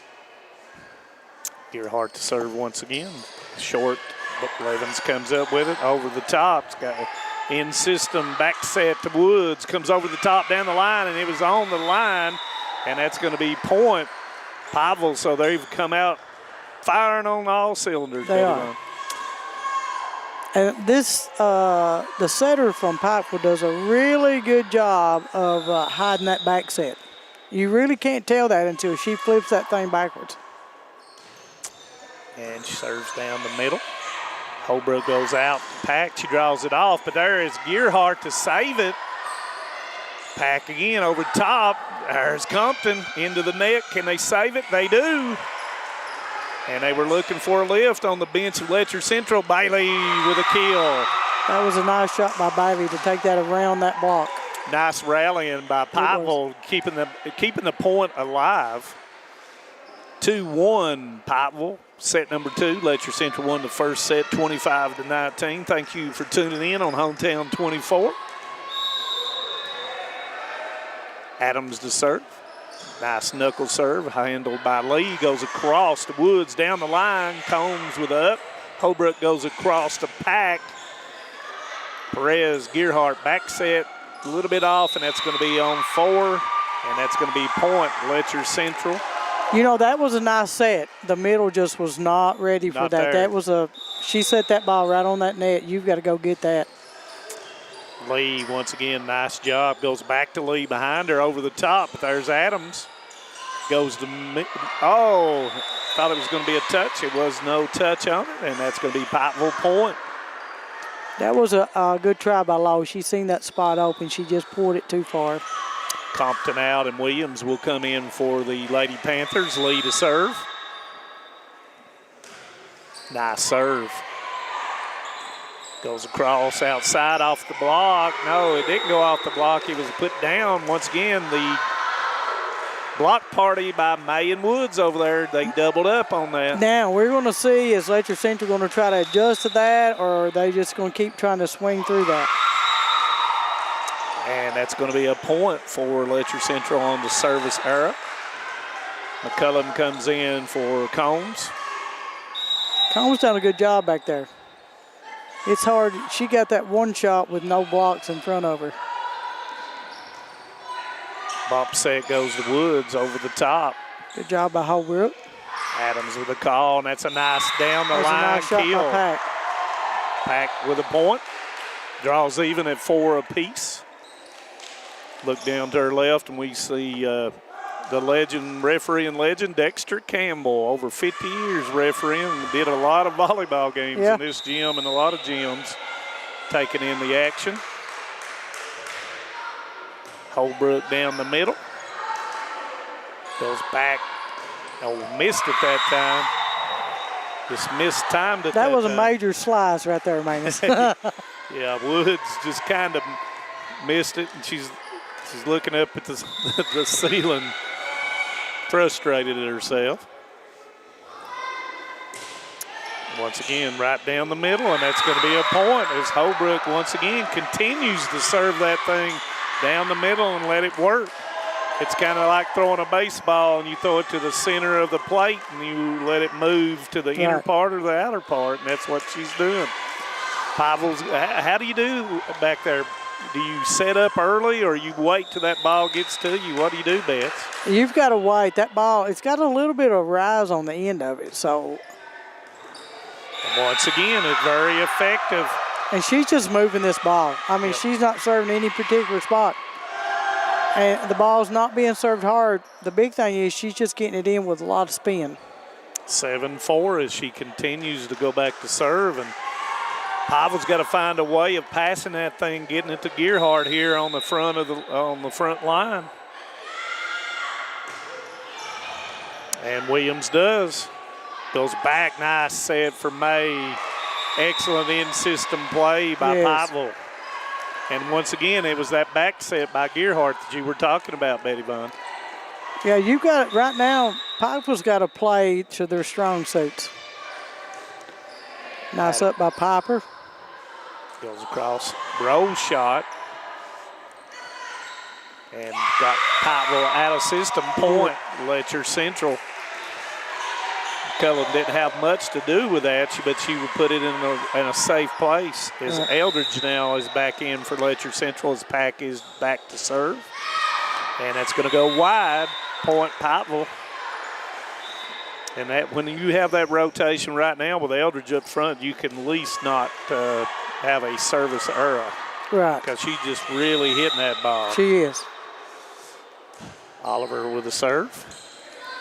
Gearhart to serve once again. Short, but Levens comes up with it over the top. It's got an in-system back set to Woods. Comes over the top down the line, and it was on the line. And that's going to be point Pikeville. So they've come out firing on all cylinders. They are. And this, the setter from Pikeville does a really good job of hiding that back set. You really can't tell that until she flips that thing backwards. And she serves down the middle. Holbrook goes out to Pack. She draws it off, but there is Gearhart to save it. Pack again over top. There's Compton into the net. Can they save it? They do. And they were looking for a lift on the bench of Letcher Central. Bailey with a kill. That was a nice shot by Bailey to take that around that block. Nice rallying by Pikeville, keeping the point alive. 2-1 Pikeville. Set number 2. Letcher Central won the first set 25-19. Thank you for tuning in on Hometown 24. Adams to serve. Nice knuckle serve handled by Lee. Goes across to Woods down the line. Combs with up. Holbrook goes across to Pack. Perez, Gearhart back set a little bit off, and that's going to be on 4. And that's going to be point Letcher Central. You know, that was a nice set. The middle just was not ready for that. That was she set that ball right on that net. You've got to go get that. Lee, once again, nice job. Goes back to Lee behind her over the top. But there's Adams. Goes to, thought it was going to be a touch. It was no touch on it, and that's going to be Pikeville point. That was a good try by Lowe. She seen that spot open. She just pulled it too far. Compton out, and Williams will come in for the Lady Panthers. Lee to serve. Nice serve. Goes across outside off the block. No, it didn't go off the block. It was put down. Once again, the block party by May and Woods over there. They doubled up on that. Now, we're going to see, is Letcher Central going to try to adjust to that, or are they just going to keep trying to swing through that? And that's going to be a point for Letcher Central on the service era. McCullum comes in for Combs. Combs done a good job back there. It's hard. She got that one shot with no blocks in front of her. Bump set goes to Woods over the top. Good job by Holbrook. Adams with a call, and that's a nice down the line nice shot kill. by Pack. Pack with a point. Draws even at 4 apiece. Look down to her left, and we see the referee and legend, Dexter Campbell, over 50 years refereeing, did a lot of volleyball games in this gym and a lot of gyms, taking in the action. Holbrook down the middle. Goes back. Oh, missed it that time. Just mistimed it. That was a major slice right there, Manus. Yeah, Woods just kind of missed it, and she's looking up at the ceiling, frustrated at herself. Once again, right down the middle, and that's going to be a point as Holbrook once again continues to serve that thing down the middle and let it work. It's kind of like throwing a baseball and you throw it to the center of the plate and you let it move to the inner part or the outer part, and that's what she's doing. Pikeville's, how do you do back there? Do you set up early or you wait till that ball gets to you? What do you do, Beth? You've got to wait. That ball, it's got a little bit of rise on the end of it, so And once again, it's very effective. And she's just moving this ball. I mean, she's not serving any particular spot. And the ball's not being served hard. The big thing is she's just getting it in with a lot of spin. 7-4 as she continues to go back to serve. And Pikeville's got to find a way of passing that thing, getting it to Gearhart here on the front of the front line. And Williams does. Goes back, nice set for May. Excellent in-system play by Pikeville. And once again, it was that back set by Gearhart that you were talking about, Betty Vaughn. Yeah, you got it right now. Pikeville's got to play to their strong suits. Nice up by Piper. Goes across, roll shot. And got Pikeville out of system, point. Letcher Central. Cullen didn't have much to do with that, but she would put it in a safe place. As Eldridge now is back in for Letcher Central as Pack is back to serve. And that's going to go wide, point Pikeville. And that when you have that rotation right now with Eldridge up front, you can at least not have a service error. Right. Because she's just really hitting that ball. She is. Oliver with a serve.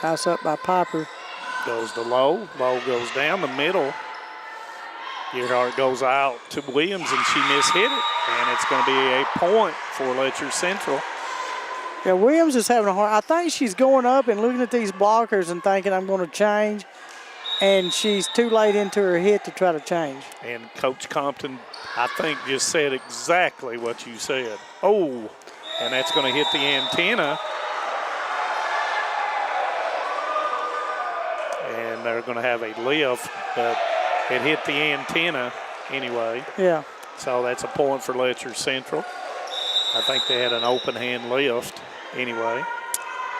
Nice up by Piper. Goes to Lowe. Lowe goes down the middle. Gearhart goes out to Williams, and she mishit it. And it's going to be a point for Letcher Central. Yeah, Williams is having a hard. I think she's going up and looking at these blockers and thinking, I'm going to change. And she's too late into her hit to try to change. And Coach Compton, I think, just said exactly what you said. Oh, and that's going to hit the antenna. And they're going to have a lift, but it hit the antenna anyway. Yeah. So that's a point for Letcher Central. I think they had an open hand lift anyway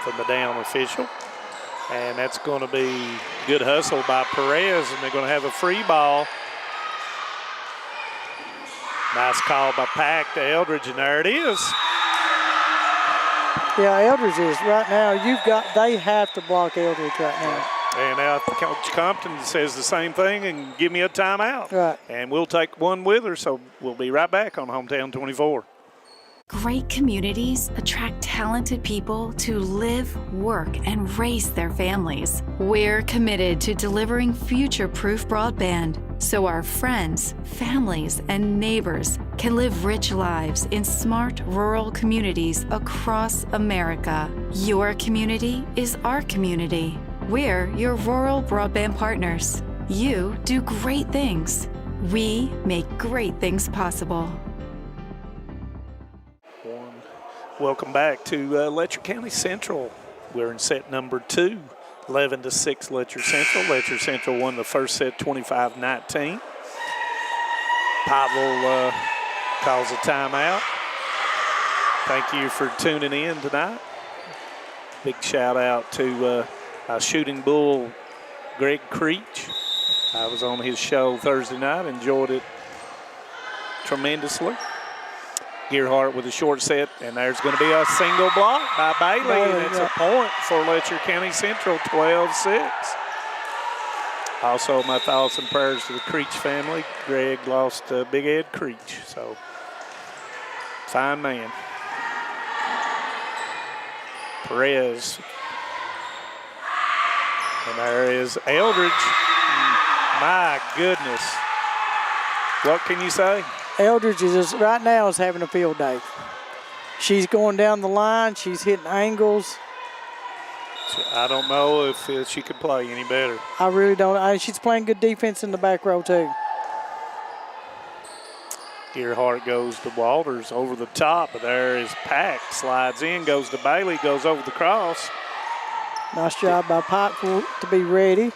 from the down official. And that's going to be good hustle by Perez, and they're going to have a free ball. Nice call by Pack to Eldridge, and there it is. Yeah, Eldridge is right now. They have to block Eldridge right now. And now Coach Compton says the same thing and give me a timeout. Right. And we'll take one with her, so we'll be right back on Hometown 24. Great communities attract talented people to live, work, and raise their families. We're committed to delivering future-proof broadband so our friends, families, and neighbors can live rich lives in smart rural communities across America. Your community is our community. We're your rural broadband partners. You do great things. We make great things possible. Welcome back to Letcher County Central. We're in set number 2, 11-6 Letcher Central. Letcher Central won the first set 25-19. Pikeville calls a timeout. Thank you for tuning in tonight. Big shout out to Shooting Bull Greg Creech. I was on his show Thursday night, enjoyed it tremendously. Gearhart with a short set, and there's going to be a single block by Bailey, and it's a point for Letcher County Central, 12-6. Also, my thoughts and prayers to the Creech family. Greg lost Big Ed Creech, so fine man. Perez. And there is Eldridge. My goodness. What can you say? Eldridge is right now is having a field day. She's going down the line. She's hitting angles. I don't know if she could play any better. I really don't. She's playing good defense in the back row, too. Gearhart goes to Walters over the top, but there is Pack. Slides in, goes to Bailey, goes over the cross. Nice job by Pikeville to be ready.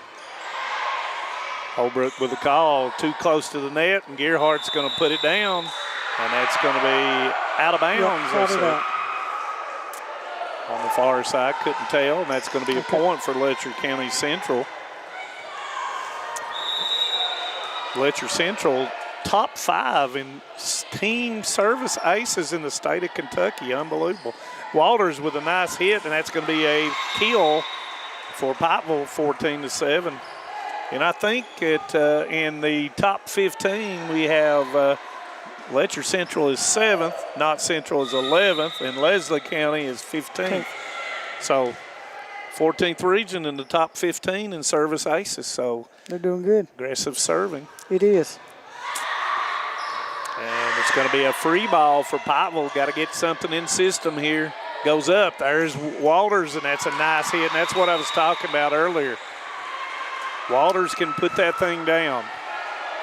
Holbrook with a call, too close to the net, and Gearhart's going to put it down, and that's going to be out of bounds. On the far side, couldn't tell, and that's going to be a point for Letcher County Central. Letcher Central, top 5 in team service aces in the state of Kentucky. Unbelievable. Walters with a nice hit, and that's going to be a kill for Pikeville, 14-7. And I think in the top 15 we have Letcher Central is 7th, Knott Central is 11th, and Leslie County is 15th. So 14th region in the top 15 in service aces. So they're doing good. Aggressive serving. It is. And it's going to be a free ball for Pikeville. Got to get something in system here. Goes up. There's Walters, and that's a nice hit. And that's what I was talking about earlier. Walters can put that thing down.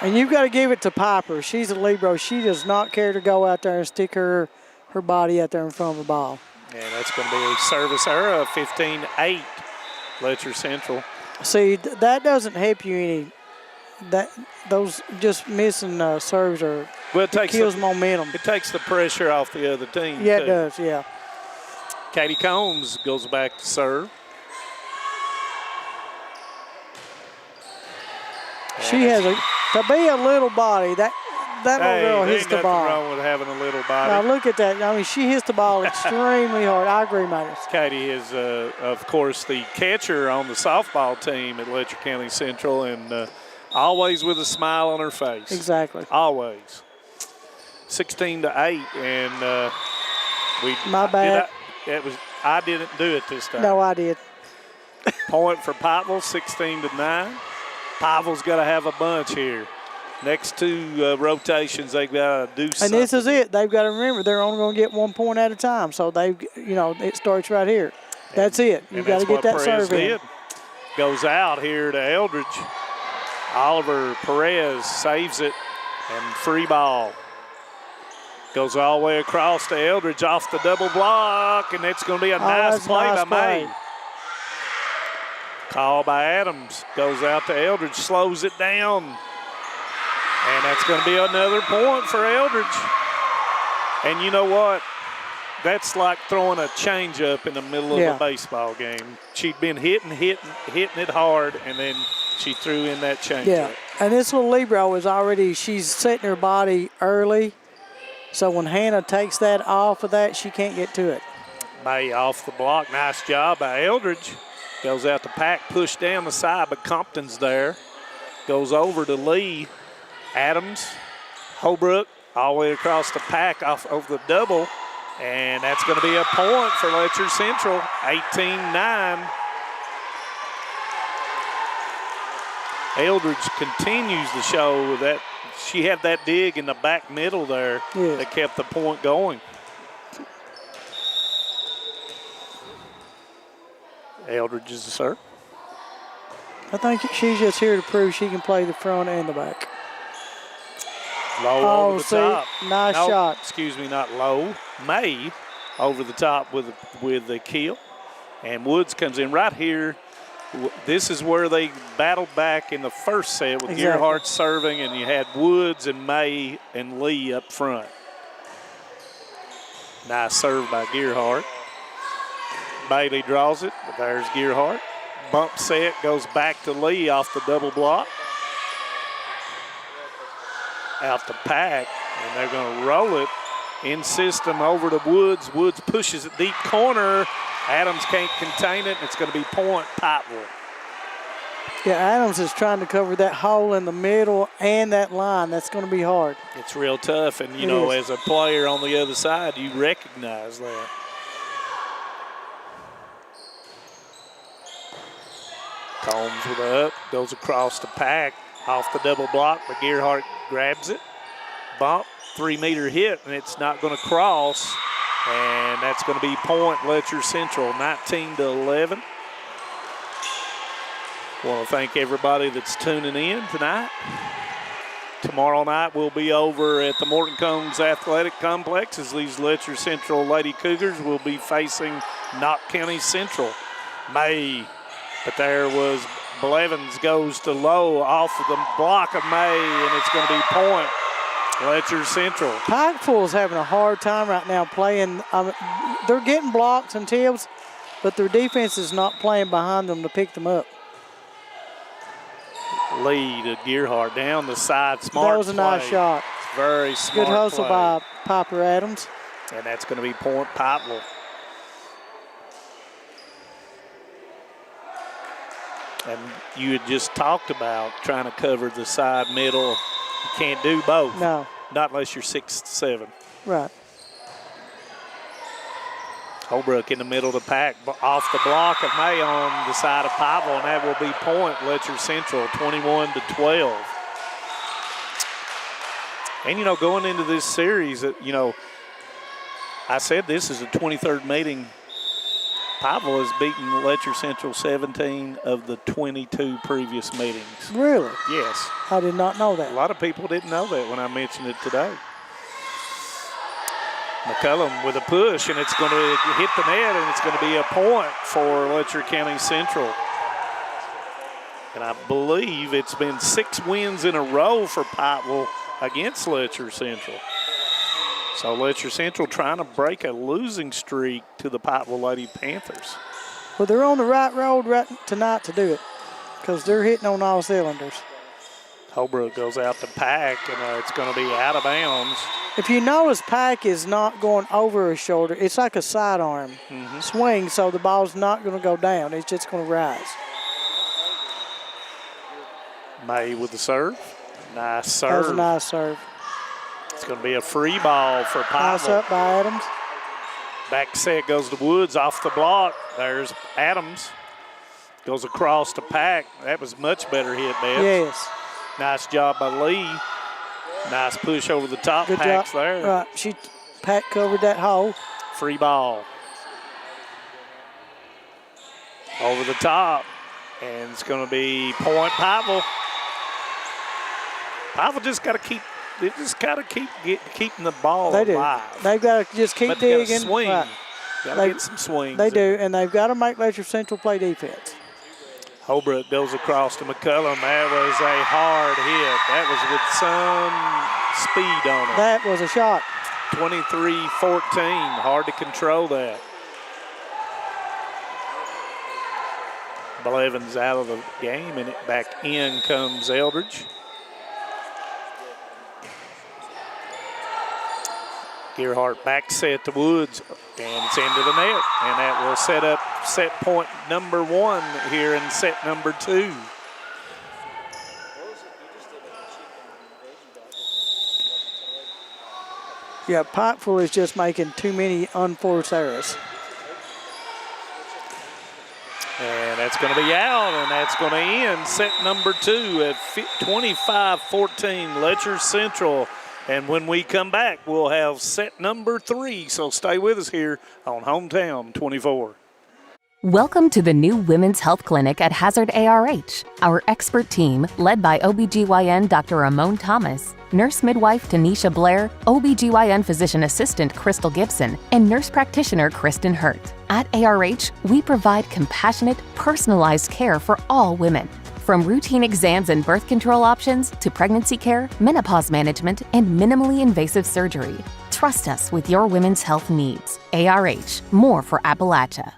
And you've got to give it to Piper. She's a libero. She does not care to go out there and stick her body out there in front of the ball. And that's going to be a service error of 15-8, Letcher Central. See, that doesn't help you any. Those just missing serves are kills momentum. It takes the pressure off the other team. Yeah, too. it does, yeah. Katie Combs goes back to serve. She has to be a little body. That little girl hits the ball. Nothing wrong with having a little body. Now look at that. I mean, she hits the ball extremely hard. I agree, Magnus. Katie is, of course, the catcher on the softball team at Letcher County Central, and always with a smile on her face. Exactly. Always. 16-8, and my bad. I didn't do it this time. No, I did. Point for Pikeville, 16-9. Pikeville's got to have a bunch here. Next two rotations, they've got to do something. And this is it. They've got to remember they're only going to get 1 point at a time. So it starts right here. That's it. You've got to get that serve in. Goes out here to Eldridge. Oliver Perez saves it, and free ball. Goes all the way across to Eldridge off the double block, and it's going to be a nice play by May. Call by Adams. Goes out to Eldridge, slows it down. And that's going to be another point for Eldridge. And you know what? That's like throwing a changeup in the middle of a baseball game. She'd been hitting it hard, and then she threw in that changeup. Yeah, and this little libero is already, she's setting her body early. So when Hannah takes that off of that, she can't get to it. May off the block. Nice job by Eldridge. Goes out to Pack, pushed down the side, but Compton's there. Goes over to Lee. Adams, Holbrook, all the way across the Pack off over the double. And that's going to be a point for Letcher Central, 18-9. Eldridge continues to show that she had that dig in the back middle there that kept the point going. Eldridge is the serve. I think she's just here to prove she can play the front and the back. Low over the top. Nice shot. Excuse me, not low. May over the top with the kill. And Woods comes in right here. This is where they battled back in the first set with Gearhart serving, and you had Woods and May and Lee up front. Nice serve by Gearhart. Bailey draws it, but there's Gearhart. Bump set goes back to Lee off the double block. Out the Pack, and they're going to roll it in system over to Woods. Woods pushes it deep corner. Adams can't contain it, and it's going to be point Pikeville. Yeah, Adams is trying to cover that hole in the middle and that line. That's going to be hard. It's real tough, and, you know, as a player on the other side, you recognize that. Combs with a up, goes across the Pack, off the double block, but Gearhart grabs it. Bump, 3-meter hit, and it's not going to cross. And that's going to be point Letcher Central, 19-11. Want to thank everybody that's tuning in tonight. Tomorrow night we'll be over at the Morton Combs Athletic Complex as these Letcher Central Lady Cougars will be facing Knott County Central. May, but there was Blevins goes to low off of the block of May, and it's going to be point Letcher Central. Pikeville's having a hard time right now playing. They're getting blocks and tips, but their defense is not playing behind them to pick them up. Lee to Gearhart down the side. Smart That was a nice shot. It's very smart Good hustle play. by Piper Adams. And that's going to be point Pikeville. And you had just talked about trying to cover the side, middle. You can't do both. No. Not unless you're 6'7". Right. Holbrook in the middle of the pack, off the block of May on the side of Pikeville, and that will be point Letcher Central, 21-12. And, going into this series, I said this is the 23rd meeting. Pikeville has beaten Letcher Central 17 of the 22 previous meetings. Really? Yes. I did not know that. A lot of people didn't know that when I mentioned it today. McCullum with a push, and it's going to hit the net, and it's going to be a point for Letcher County Central. And I believe it's been 6 wins in a row for Pikeville against Letcher Central. So Letcher Central trying to break a losing streak to the Pikeville Lady Panthers. Well, they're on the right road right tonight to do it because they're hitting on all cylinders. Holbrook goes out to Pack, and it's going to be out of bounds. If you notice, Pack is not going over his shoulder. It's like a sidearm swing, so the ball's not going to go down. It's just going to rise. May with the serve. Nice serve. That was a nice serve. It's going to be a free ball for Pikeville. Nice up by Adams. Back set goes to Woods off the block. There's Adams. Goes across to Pack. That was much better hit, Debs. Yes. Nice job by Lee. Nice push over the top. Good Pack's job. there. Right. Pack covered that hole. Free ball. Over the top. And it's going to be point Pikeville. Pikeville just got to keep. They just got to keeping the ball alive. They've got to just keep but they digging. Gotta swing. Right. Got to get some swings. They do, and they've got to make Letcher Central play defense. Holbrook goes across to McCullum. That was a hard hit. That was with some speed on it. That was a shot. 23-14. Hard to control that. Blevins out of the game, and it back in comes Eldridge. Gearhart back set to Woods, and it's into the net. And that will set point number 1 here in set number 2. Yeah, Pikeville is just making too many unforced errors. And that's going to be out, and that's going to end set number 2 at 25-14, Letcher Central. And when we come back, we'll have set number 3. So stay with us here on Hometown 24. Welcome to the new Women's Health Clinic at Hazard ARH. Our expert team, led by OBGYN Dr. Ramon Thomas, nurse midwife Tanisha Blair, OBGYN physician assistant Crystal Gibson, and nurse practitioner Kristen Hurt. At ARH, we provide compassionate, personalized care for all women. From routine exams and birth control options to pregnancy care, menopause management, and minimally invasive surgery. Trust us with your women's health needs. ARH, more for Appalachia.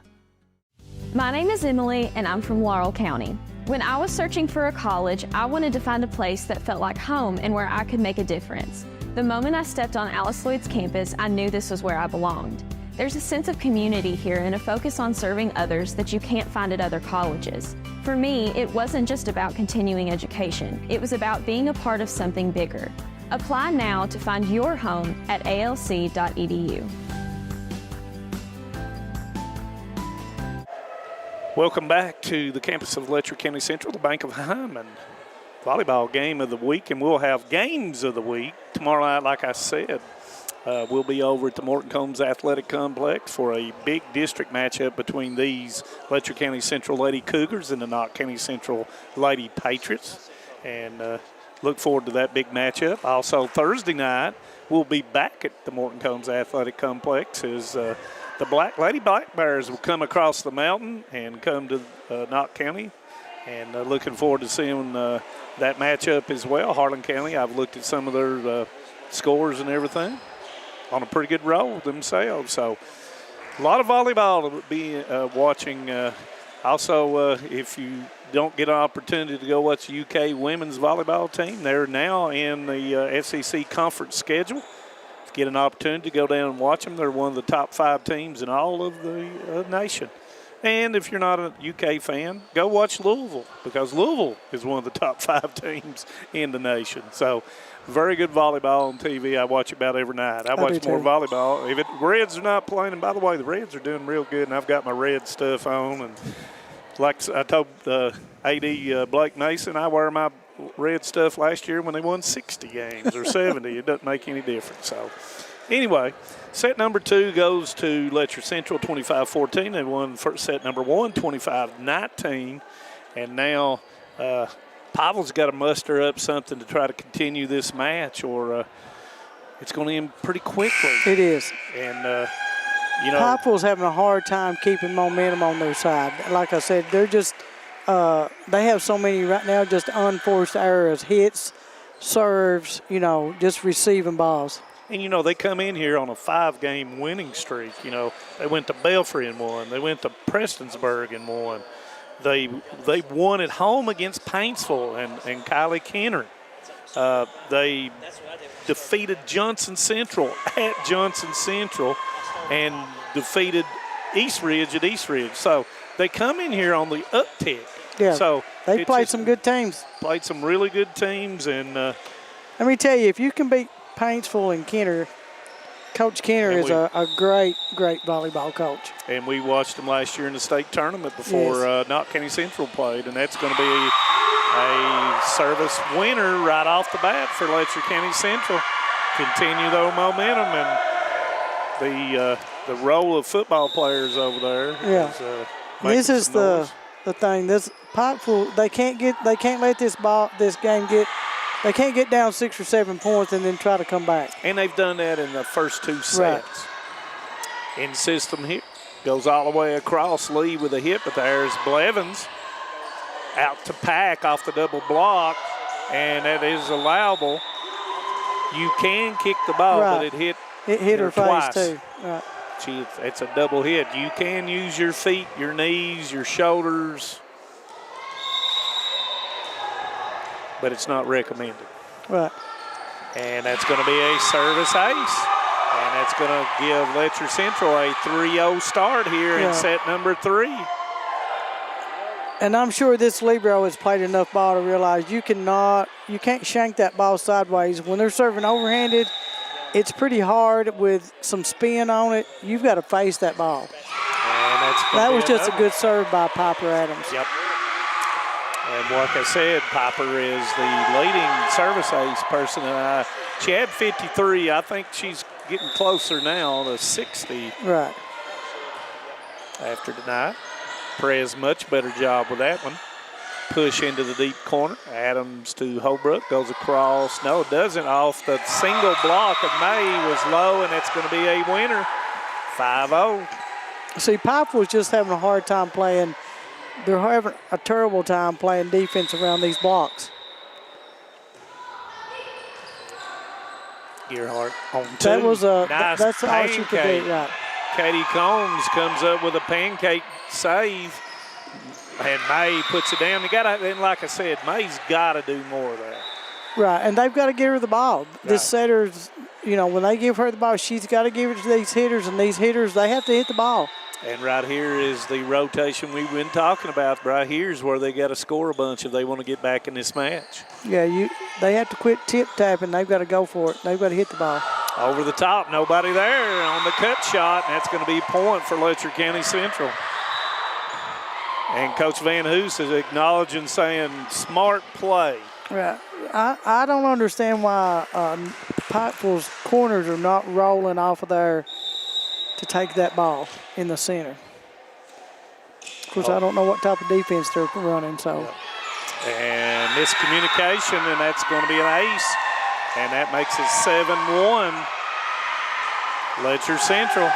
My name is Emily, and I'm from Laurel County. When I was searching for a college, I wanted to find a place that felt like home and where I could make a difference. The moment I stepped on Alice Lloyd's campus, I knew this was where I belonged. There's a sense of community here and a focus on serving others that you can't find at other colleges. For me, it wasn't just about continuing education. It was about being a part of something bigger. Apply now to find your home at alc.edu. Welcome back to the campus of Letcher County Central, the Bank of Hyman volleyball game of the week, and we'll have games of the week tomorrow night. Like I said, we'll be over at the Morton Combs Athletic Complex for a big district matchup between these Letcher County Central Lady Cougars and the Knott County Central Lady Patriots, and look forward to that big matchup. Also Thursday night, we'll be back at the Morton Combs Athletic Complex as the Lady Black Bears will come across the mountain and come to Knott County, and looking forward to seeing that matchup as well. Harlan County, I've looked at some of their scores and everything, on a pretty good roll themselves. So a lot of volleyball to be watching. Also, if you don't get an opportunity to go watch the UK women's volleyball team, they're now in the SEC conference schedule. Get an opportunity to go down and watch them. They're one of the top 5 teams in all of the nation. And if you're not a UK fan, go watch Louisville, because Louisville is one of the top 5 teams in the nation. So very good volleyball on TV. I watch about every night. I watch more volleyball. If Reds are not playing, and by the way, the Reds are doing real good, and I've got my Red stuff on. And like I told AD Blake Mason, I wear my Red stuff last year when they won 60 games or 70. It doesn't make any difference. So anyway, set number 2 goes to Letcher Central, 25-14. They won set number 1, 25-19. And now Pikeville's got to muster up something to try to continue this match, or it's going to end pretty quickly. It is. And, Pikeville's having a hard time keeping momentum on their side. Like I said, they're just they have so many right now just unforced errors, hits, serves, just receiving balls. And, they come in here on a 5-game winning streak. They went to Belfry and won. They went to Prestonsburg and won. They won at home against Paintsville and Kylie Kenner. They defeated Johnson Central at Johnson Central and defeated East Ridge at East Ridge. So they come in here on the uptick. Yeah, so they played some good teams. Played some really good teams. And let me tell you, if you can beat Paintsville and Kenner, Coach Kenner is a great, great volleyball coach. And we watched them last year in the state tournament before Knott County Central played, and that's going to be a service winner right off the bat for Letcher County Central. Continue their momentum, and the role of football players over there. Yeah, this is the thing. This Pikeville, they can't let this game get. They can't get down 6 or 7 points and then try to come back. And they've done that in the first 2 sets. Right. In system here. Goes all the way across. Lee with a hit, but there's Blevins out to Pack off the double block, and that is allowable. You can kick the ball, but it hit her face twice. Too. Right. It's a double hit. You can use your feet, your knees, your shoulders, but it's not recommended. Right. And that's going to be a service ace. And that's going to give Letcher Central a 3-0 start here in set number 3. And I'm sure this libero has played enough ball to realize you can't shank that ball sideways. When they're serving overhanded, it's pretty hard with some spin on it. You've got to face that ball. And that was just a good serve by Piper Adams. Yep. And like I said, Piper is the leading service ace person. She had 53. I think she's getting closer now to 60. Right. After tonight. Perez much better job with that one. Push into the deep corner. Adams to Holbrook. Goes across. No, it doesn't. Off the single block of May was low, and it's going to be a winner. 5-0. See, Piper was just having a hard time playing. They're having a terrible time playing defense around these blocks. Gearhart on 2. That was nice that's all she could do. Right. Katie Combs comes up with a pancake save, and May puts it down. And like I said, May's got to do more of that. Right, and they've got to give her the ball. Right. This setter's, when they give her the ball, she's got to give it to these hitters, and these hitters, they have to hit the ball. And right here is the rotation we've been talking about. Right here's where they got to score a bunch if they want to get back in this match. Yeah, they have to quit tip-tapping. They've got to go for it. They've got to hit the ball. Over the top, nobody there on the cut shot, and that's going to be a point for Letcher County Central. And Coach Van Hoos is acknowledging, saying, smart play. Right. I don't understand why Pikeville's corners are not rolling off of there to take that ball in the center. Of course, I don't know what type of defense they're running, so. And miscommunication, and that's going to be an ace. And that makes it 7-1. Letcher Central.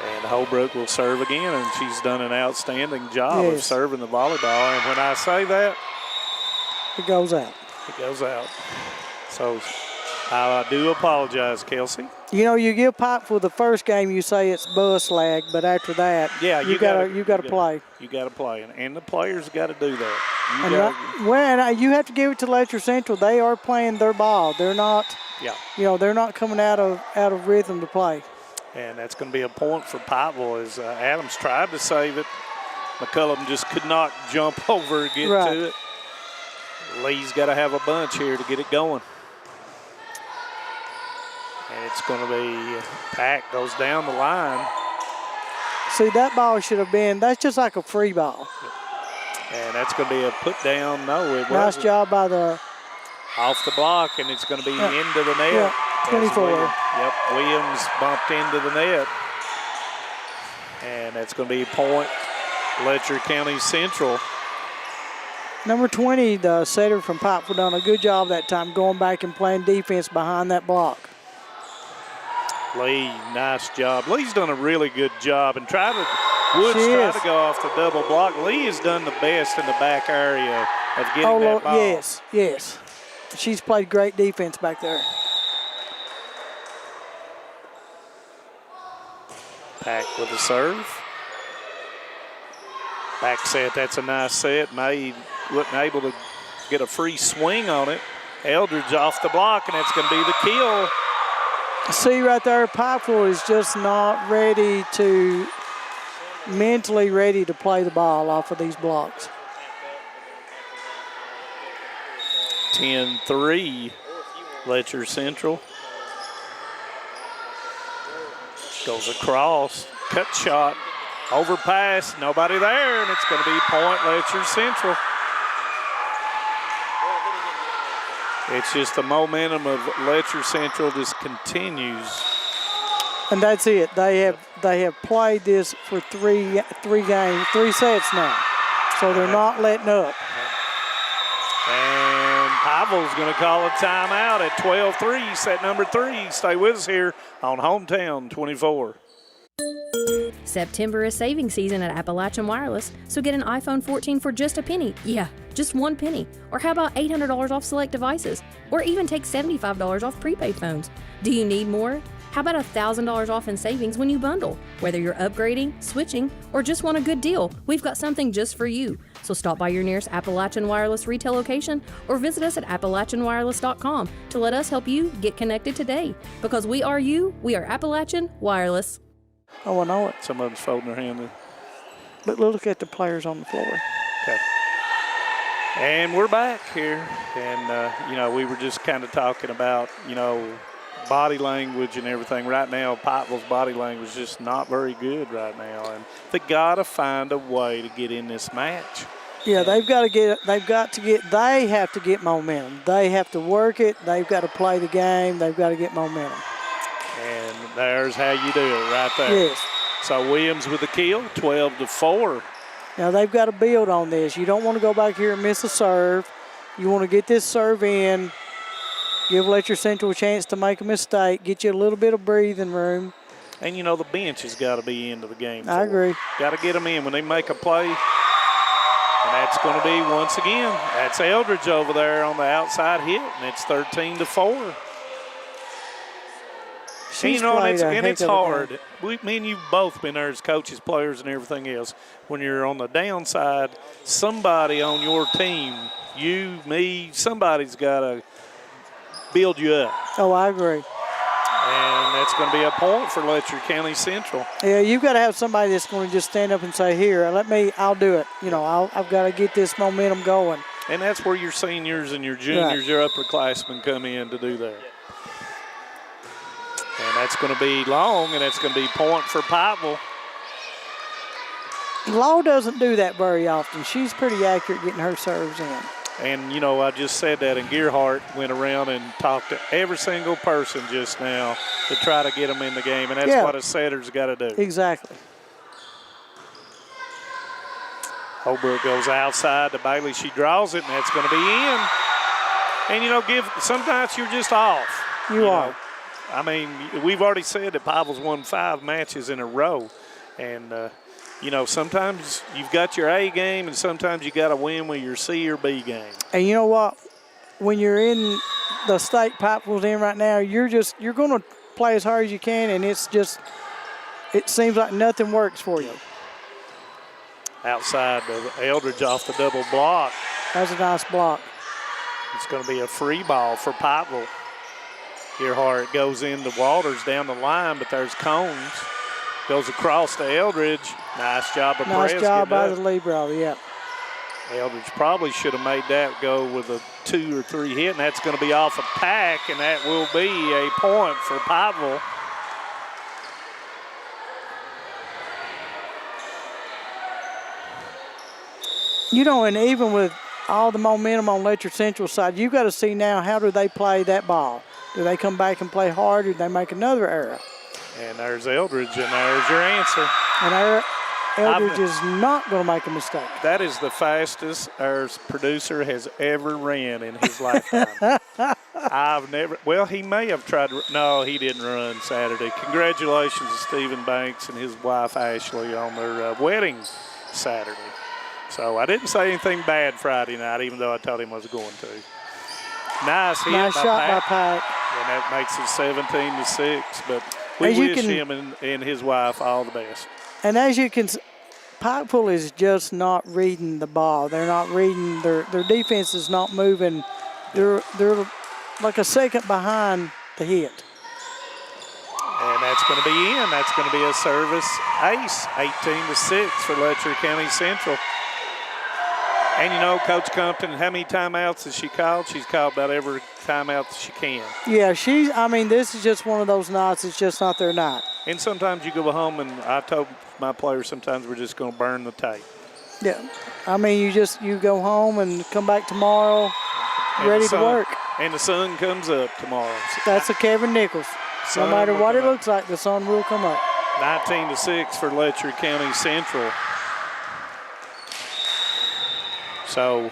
And Holbrook will serve again, and she's done an outstanding job of serving the volleyball. And when I say that, it goes out. It goes out. So I do apologize, Kelsey. You know, you give Pikeville the first game, you say it's bus lag, but after that, you gotta play. You got to play, and the players got to do that. You have to give it to Letcher Central. They are playing their ball. They're not. Yeah. You know, they're not coming out of rhythm to play. And that's going to be a point for Pikeville as Adams tried to save it. McCullum just could not jump over and get to it. Lee's got to have a bunch here to get it going. And it's going to be Pack goes down the line. See, that ball should have been, that's just like a free ball. And that's going to be a put down. No, it wasn't. Nice job by the. Off the block, and it's going to be into the net. Yeah, 24. Williams bumped into the net. And that's going to be point Letcher County Central. Number 20, the setter from Pikeville, done a good job that time going back and playing defense behind that block. Lee, nice job. Lee's done a really good job and tried to go off the double block. Lee has done the best in the back area of getting that ball. Yes. She's played great defense back there. Pack with the serve. Back set, that's a nice set. May wasn't able to get a free swing on it. Eldridge off the block, and that's going to be the kill. See right there, Pikeville is just not mentally ready to play the ball off of these blocks. 10-3, Letcher Central. Goes across, cut shot, overpass, nobody there, and it's going to be point Letcher Central. It's just the momentum of Letcher Central just continues. And that's it. They have played this for three sets now, so they're not letting up. And Pikeville's going to call a timeout at 12-3, set number 3. Stay with us here on Hometown 24. September is saving season at Appalachian Wireless, so get an iPhone 14 for just a penny. Yeah, just 1 penny. Or how about $800 off select devices? Or even take $75 off prepaid phones. Do you need more? How about $1,000 off in savings when you bundle? Whether you're upgrading, switching, or just want a good deal, we've got something just for you. So stop by your nearest Appalachian Wireless retail location or visit us at AppalachianWireless.com to let us help you get connected today. Because we are you, we are Appalachian Wireless. Oh, I know it. Some of them's folding their hand in. But look at the players on the floor. Okay. And we're back here. And, we were just kind of talking about, body language and everything. Right now, Pikeville's body language is just not very good right now. And they got to find a way to get in this match. Yeah, they have to get momentum. They have to work it. They've got to play the game. They've got to get momentum. And there's how you do it right there. Yes. So Williams with the kill, 12-4. Now they've got to build on this. You don't want to go back here and miss a serve. You want to get this serve in, give Letcher Central a chance to make a mistake, get you a little bit of breathing room. And, the bench has got to be into the game. I agree. Got to get them in when they make a play. And that's going to be, once again, that's Eldridge over there on the outside hit, and it's 13-4. And it's hard. Me and you've both been there as coaches, players, and everything else. When you're on the downside, somebody on your team, you, me, somebody's got to build you up. Oh, I agree. And that's going to be a point for Letcher County Central. Yeah, you've got to have somebody that's going to just stand up and say, here, I'll do it. I've got to get this momentum going. And that's where your seniors and your juniors, your upperclassmen come in to do that. And that's going to be long, and that's going to be point for Pikeville. Law doesn't do that very often. She's pretty accurate getting her serves in. And, I just said that, and Gearhart went around and talked to every single person just now to try to get them in the game, and that's what a setter's got to do. Exactly. Holbrook goes outside to Bailey. She draws it, and that's going to be in. And, sometimes you're just off. You are. We've already said that Pikeville's won 5 matches in a row. And, sometimes you've got your A game and sometimes you got to win with your C or B game. And you know what? when you're in the state Pikeville's in right now, you're going to play as hard as you can, and it seems like nothing works for you. Outside of Eldridge off the double block. That's a nice block. It's going to be a free ball for Pikeville. Earhart goes into Walters down the line, but there's Combs. Goes across to Eldridge. Nice job of Perez. Nice job by the libero, yeah. Eldridge probably should have made that go with a 2 or 3 hit, and that's going to be off a pack, and that will be a point for Pikeville. You know, and even with all the momentum on Letcher Central side, you've got to see now, how do they play that ball? Do they come back and play hard, or do they make another error? And there's Eldridge, and there's your answer. And Eldridge is not going to make a mistake. That is the fastest our producer has ever ran in his lifetime. I've never, well, he may have tried to, no, he didn't run Saturday. Congratulations to Stephen Banks and his wife Ashley on their wedding Saturday. So I didn't say anything bad Friday night, even though I told him I was going to. Nice hit nice by shot Pat. by Pat. And that makes it 17-6. But we wish him and his wife all the best. And as you can, Pikeville is just not reading the ball. They're not reading, their defense is not moving. They're like a second behind the hit. And that's going to be in. That's going to be a service ace, 18-6 for Letcher County Central. And you know, Coach Compton, how many timeouts has she called? She's called about every timeout that she can. Yeah, this is just one of those nights. It's just not their night. And sometimes you go home, and I told my players sometimes we're just going to burn the tape. Yeah, I mean, you go home and come back tomorrow ready to work. And the sun comes up tomorrow. That's a Kevin Nichols. No matter what it looks like, the sun will come up. 19-6 for Letcher County Central. So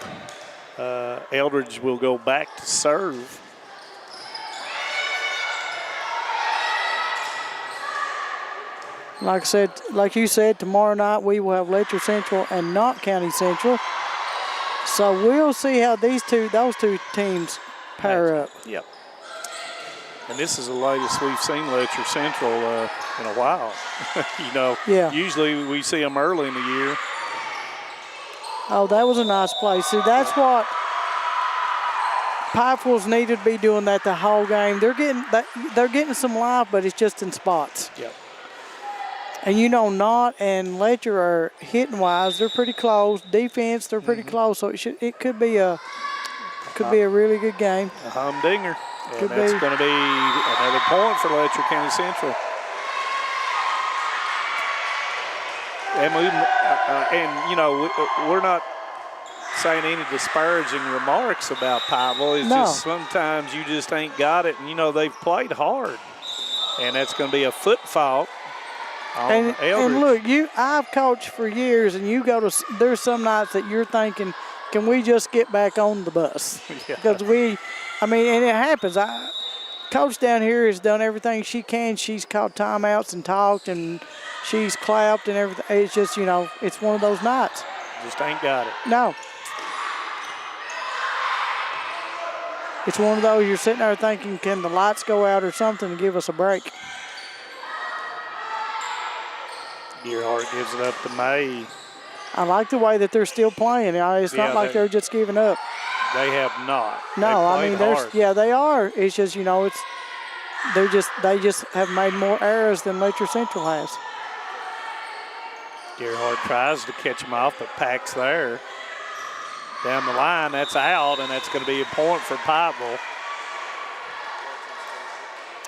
Eldridge will go back to serve. Like you said, tomorrow night we will have Letcher Central and Knott County Central. So we'll see how those two teams pair up. Yep. And this is the latest we've seen Letcher Central in a while. Usually we see them early in the year. Oh, that was a nice play. See, that's what Pikeville's needed to be doing that the whole game. They're getting some life, but it's just in spots. Yep. And Knott and Letcher are hitting wise. They're pretty close. Defense, they're pretty close. So it could be a really good game. A humdinger. And that's going to be another point for Letcher County Central. And we're not saying any disparaging remarks about Pikeville. It's just sometimes you just ain't got it. And, they've played hard. And that's going to be a foot fault on Eldridge. And look, I've coached for years, and there's some nights that you're thinking, can we just get back on the bus? Because and it happens. Coach down here has done everything she can. She's called timeouts and talked, and she's clapped and everything. It's just, it's one of those nights. Just ain't got it. No. It's one of those you're sitting there thinking, can the lights go out or something to give us a break? Earhart gives it up to May. I like the way that they're still playing. It's not like they're just giving up. They have not. No, they are. It's just, they just have made more errors than Letcher Central has. Earhart tries to catch him off, but Pack's there. Down the line, that's out, and that's going to be a point for Pikeville.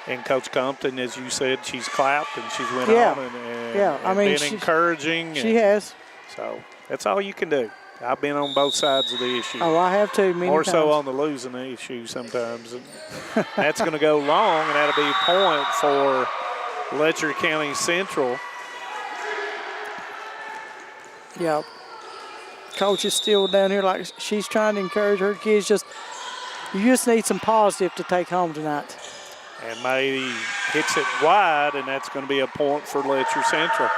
And Coach Compton, as you said, she's clapped and she's went on and been encouraging. She has. So that's all you can do. I've been on both sides of the issue. Oh, I have too, many More times. so on the losing issue sometimes. And that's going to go long, and that'll be a point for Letcher County Central. Yeah. Coach is still down here like she's trying to encourage her kids. You just need some positive to take home tonight. And May hits it wide, and that's going to be a point for Letcher Central.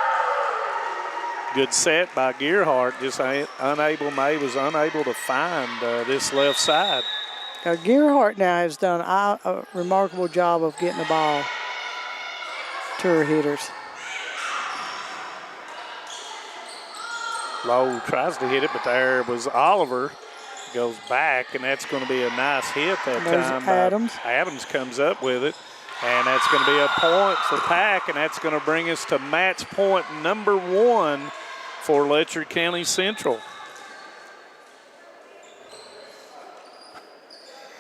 Good set by Gearhart. May was unable to find this left side. Gerhardt now has done a remarkable job of getting the ball to her hitters. Lowe tries to hit it, but there was Oliver. Goes back, and that's going to be a nice hit that time. Adams. Adams comes up with it, and that's going to be a point for Pack, and that's going to bring us to match point number 1 for Letcher County Central.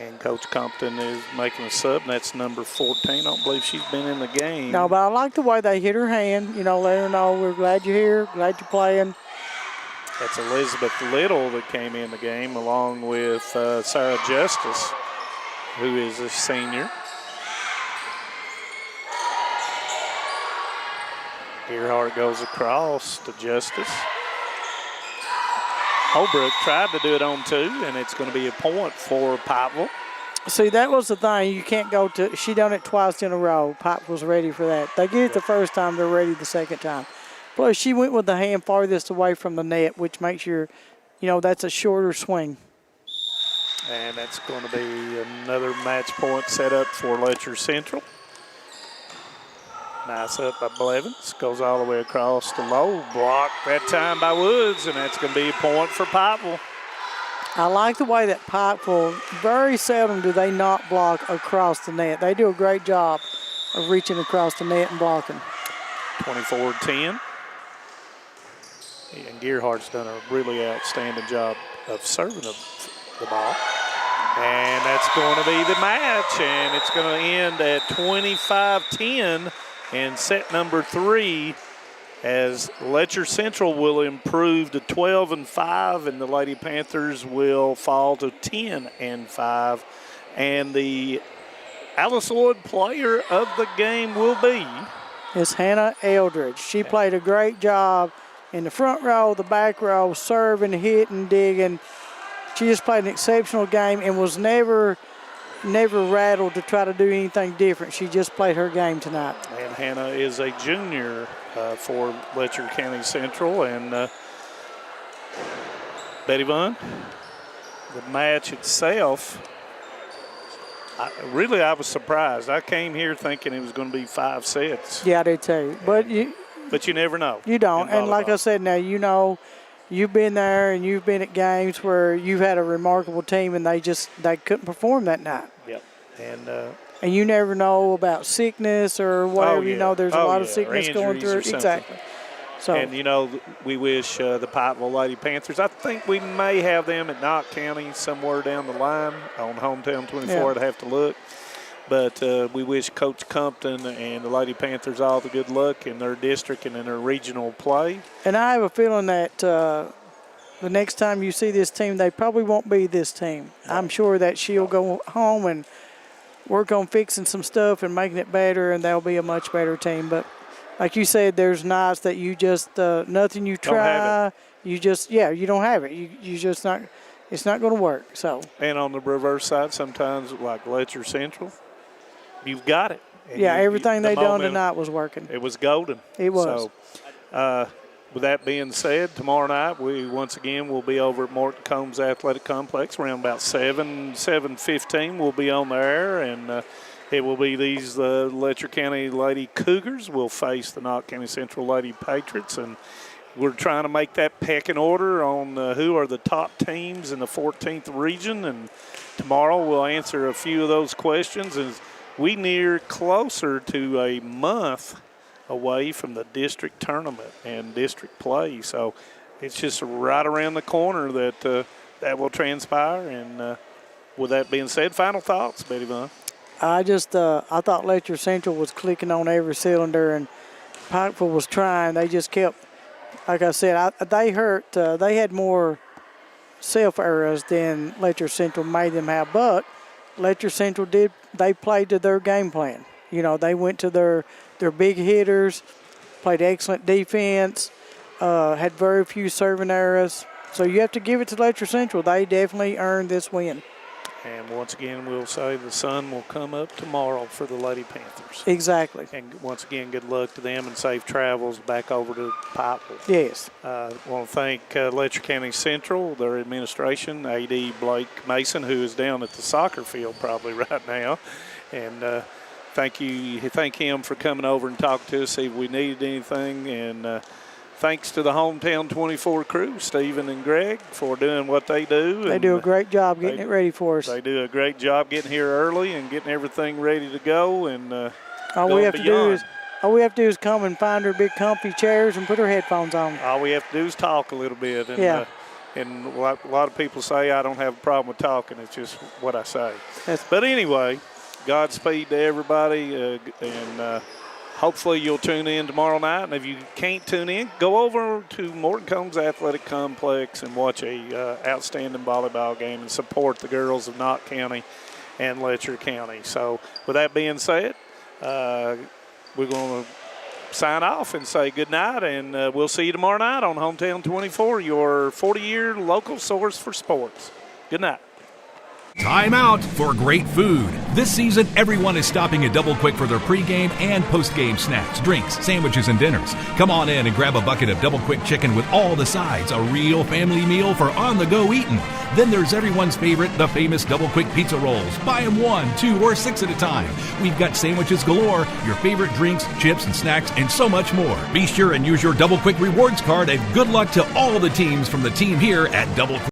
And Coach Compton is making a sub, and that's number 14. I don't believe she's been in the game. No, but I like the way they hit her hand. You know, let her know we're glad you're here, glad you're playing. That's Elizabeth Little that came in the game, along with Sarah Justice, who is a senior. Gerhardt goes across to Justice. Holbrook tried to do it on 2, and it's going to be a point for Pikeville. See, that was the thing. You can't go to – she done it twice in a row. Pikeville was ready for that. They get it the first time, they're ready the second time. Plus, she went with the hand farthest away from the net, which makes that's a shorter swing. And that's going to be another match point set up for Letcher Central. Nice up by Blevins. Goes all the way across to Lowe. Blocked that time by Woods, and that's going to be a point for Pikeville. I like the way that Pikeville, very seldom do they not block across the net. They do a great job of reaching across the net and blocking. 24-10. And Gerhardt's done a really outstanding job of serving the ball. And that's going to be the match, and it's going to end at 25-10 in set number 3 as Letcher Central will improve to 12-5, and the Lady Panthers will fall to 10-5. And the Alice Lloyd player of the game will be is Hannah Eldridge. She played a great job in the front row, the back row, serving, hitting, digging. She just played an exceptional game and was never rattled to try to do anything different. She just played her game tonight. And Hannah is a junior for Letcher County Central. And Betty Vaughn, the match itself, I was surprised. I came here thinking it was going to be 5 sets. Yeah, I did too. But you never know. You don't. And like I said, now you've been there and you've been at games where you've had a remarkable team and they couldn't perform that night. Yep. And you never know about sickness or whatever. There's a lot of sickness going through. Exactly. So, and, we wish the Pikeville Lady Panthers, I think we may have them at Knott County somewhere down the line on Hometown 24. Yeah. I'd have to look. But we wish Coach Compton and the Lady Panthers all the good luck in their district and in their regional play. And I have a feeling that the next time you see this team, they probably won't be this team. I'm sure that she'll go home and work on fixing some stuff and making it better, and they'll be a much better team. But like you said, there's nights that you just nothing you try, you don't have it. You just not. It's not going to work. So. And on the reverse side, sometimes like Letcher Central, you've got it. And everything they done tonight was working. It was golden. It was. So, with that being said, tomorrow night we once again will be over at Morton Combs Athletic Complex around about 7:15. We'll be on the air, and it will be these Letcher County Lady Cougars will face the Knott County Central Lady Patriots, and we're trying to make that pecking order on who are the top teams in the 14th region, and tomorrow we'll answer a few of those questions as we near closer to a month away from the district tournament and district play. So it's just right around the corner that that will transpire. And with that being said, final thoughts, Betty Vaughn? I thought Letcher Central was clicking on every cylinder, and Pikeville was trying. They just kept, like I said, they had more self-errors than Letcher Central made them have, but Letcher Central they played to their game plan. They went to their big hitters, played excellent defense, had very few serving errors. So you have to give it to Letcher Central. They definitely earned this win. And once again, we'll say the sun will come up tomorrow for the Lady Panthers. Exactly. And once again, good luck to them and safe travels back over to Pikeville. Yes. I want to thank Letcher County Central, their administration, A.D. Blake Mason, who is down at the soccer field probably right now. And thank him for coming over and talking to us, see if we needed anything. And thanks to the Hometown 24 crew, Stephen and Greg, for doing what they do. They do a great job getting it ready for us. They do a great job getting here early and getting everything ready to go. And all we have to do is come and find her big comfy chairs and put her headphones on. All we have to do is talk a little bit. And, yeah. And a lot of people say I don't have a problem with talking. It's just what I say. But anyway, Godspeed to everybody. And hopefully you'll tune in tomorrow night. And if you can't tune in, go over to Morton Combs Athletic Complex and watch a outstanding volleyball game and support the girls of Knott County and Letcher County. So with that being said, we're going to sign off and say good night, and we'll see you tomorrow night on Hometown 24, your 40-year local source for sports. Good night. Time out for great food. This season, everyone is stopping at Double Quick for their pregame and postgame snacks, drinks, sandwiches, and dinners. Come on in and grab a bucket of Double Quick chicken with all the sides, a real family meal for on-the-go eating. Then there's everyone's favorite, the famous Double Quick pizza rolls. Buy them 1, 2, or 6 at a time. We've got sandwiches galore, your favorite drinks, chips, and snacks, and so much more. Be sure and use your Double Quick rewards card, and good luck to all the teams from the team here at Double Quick.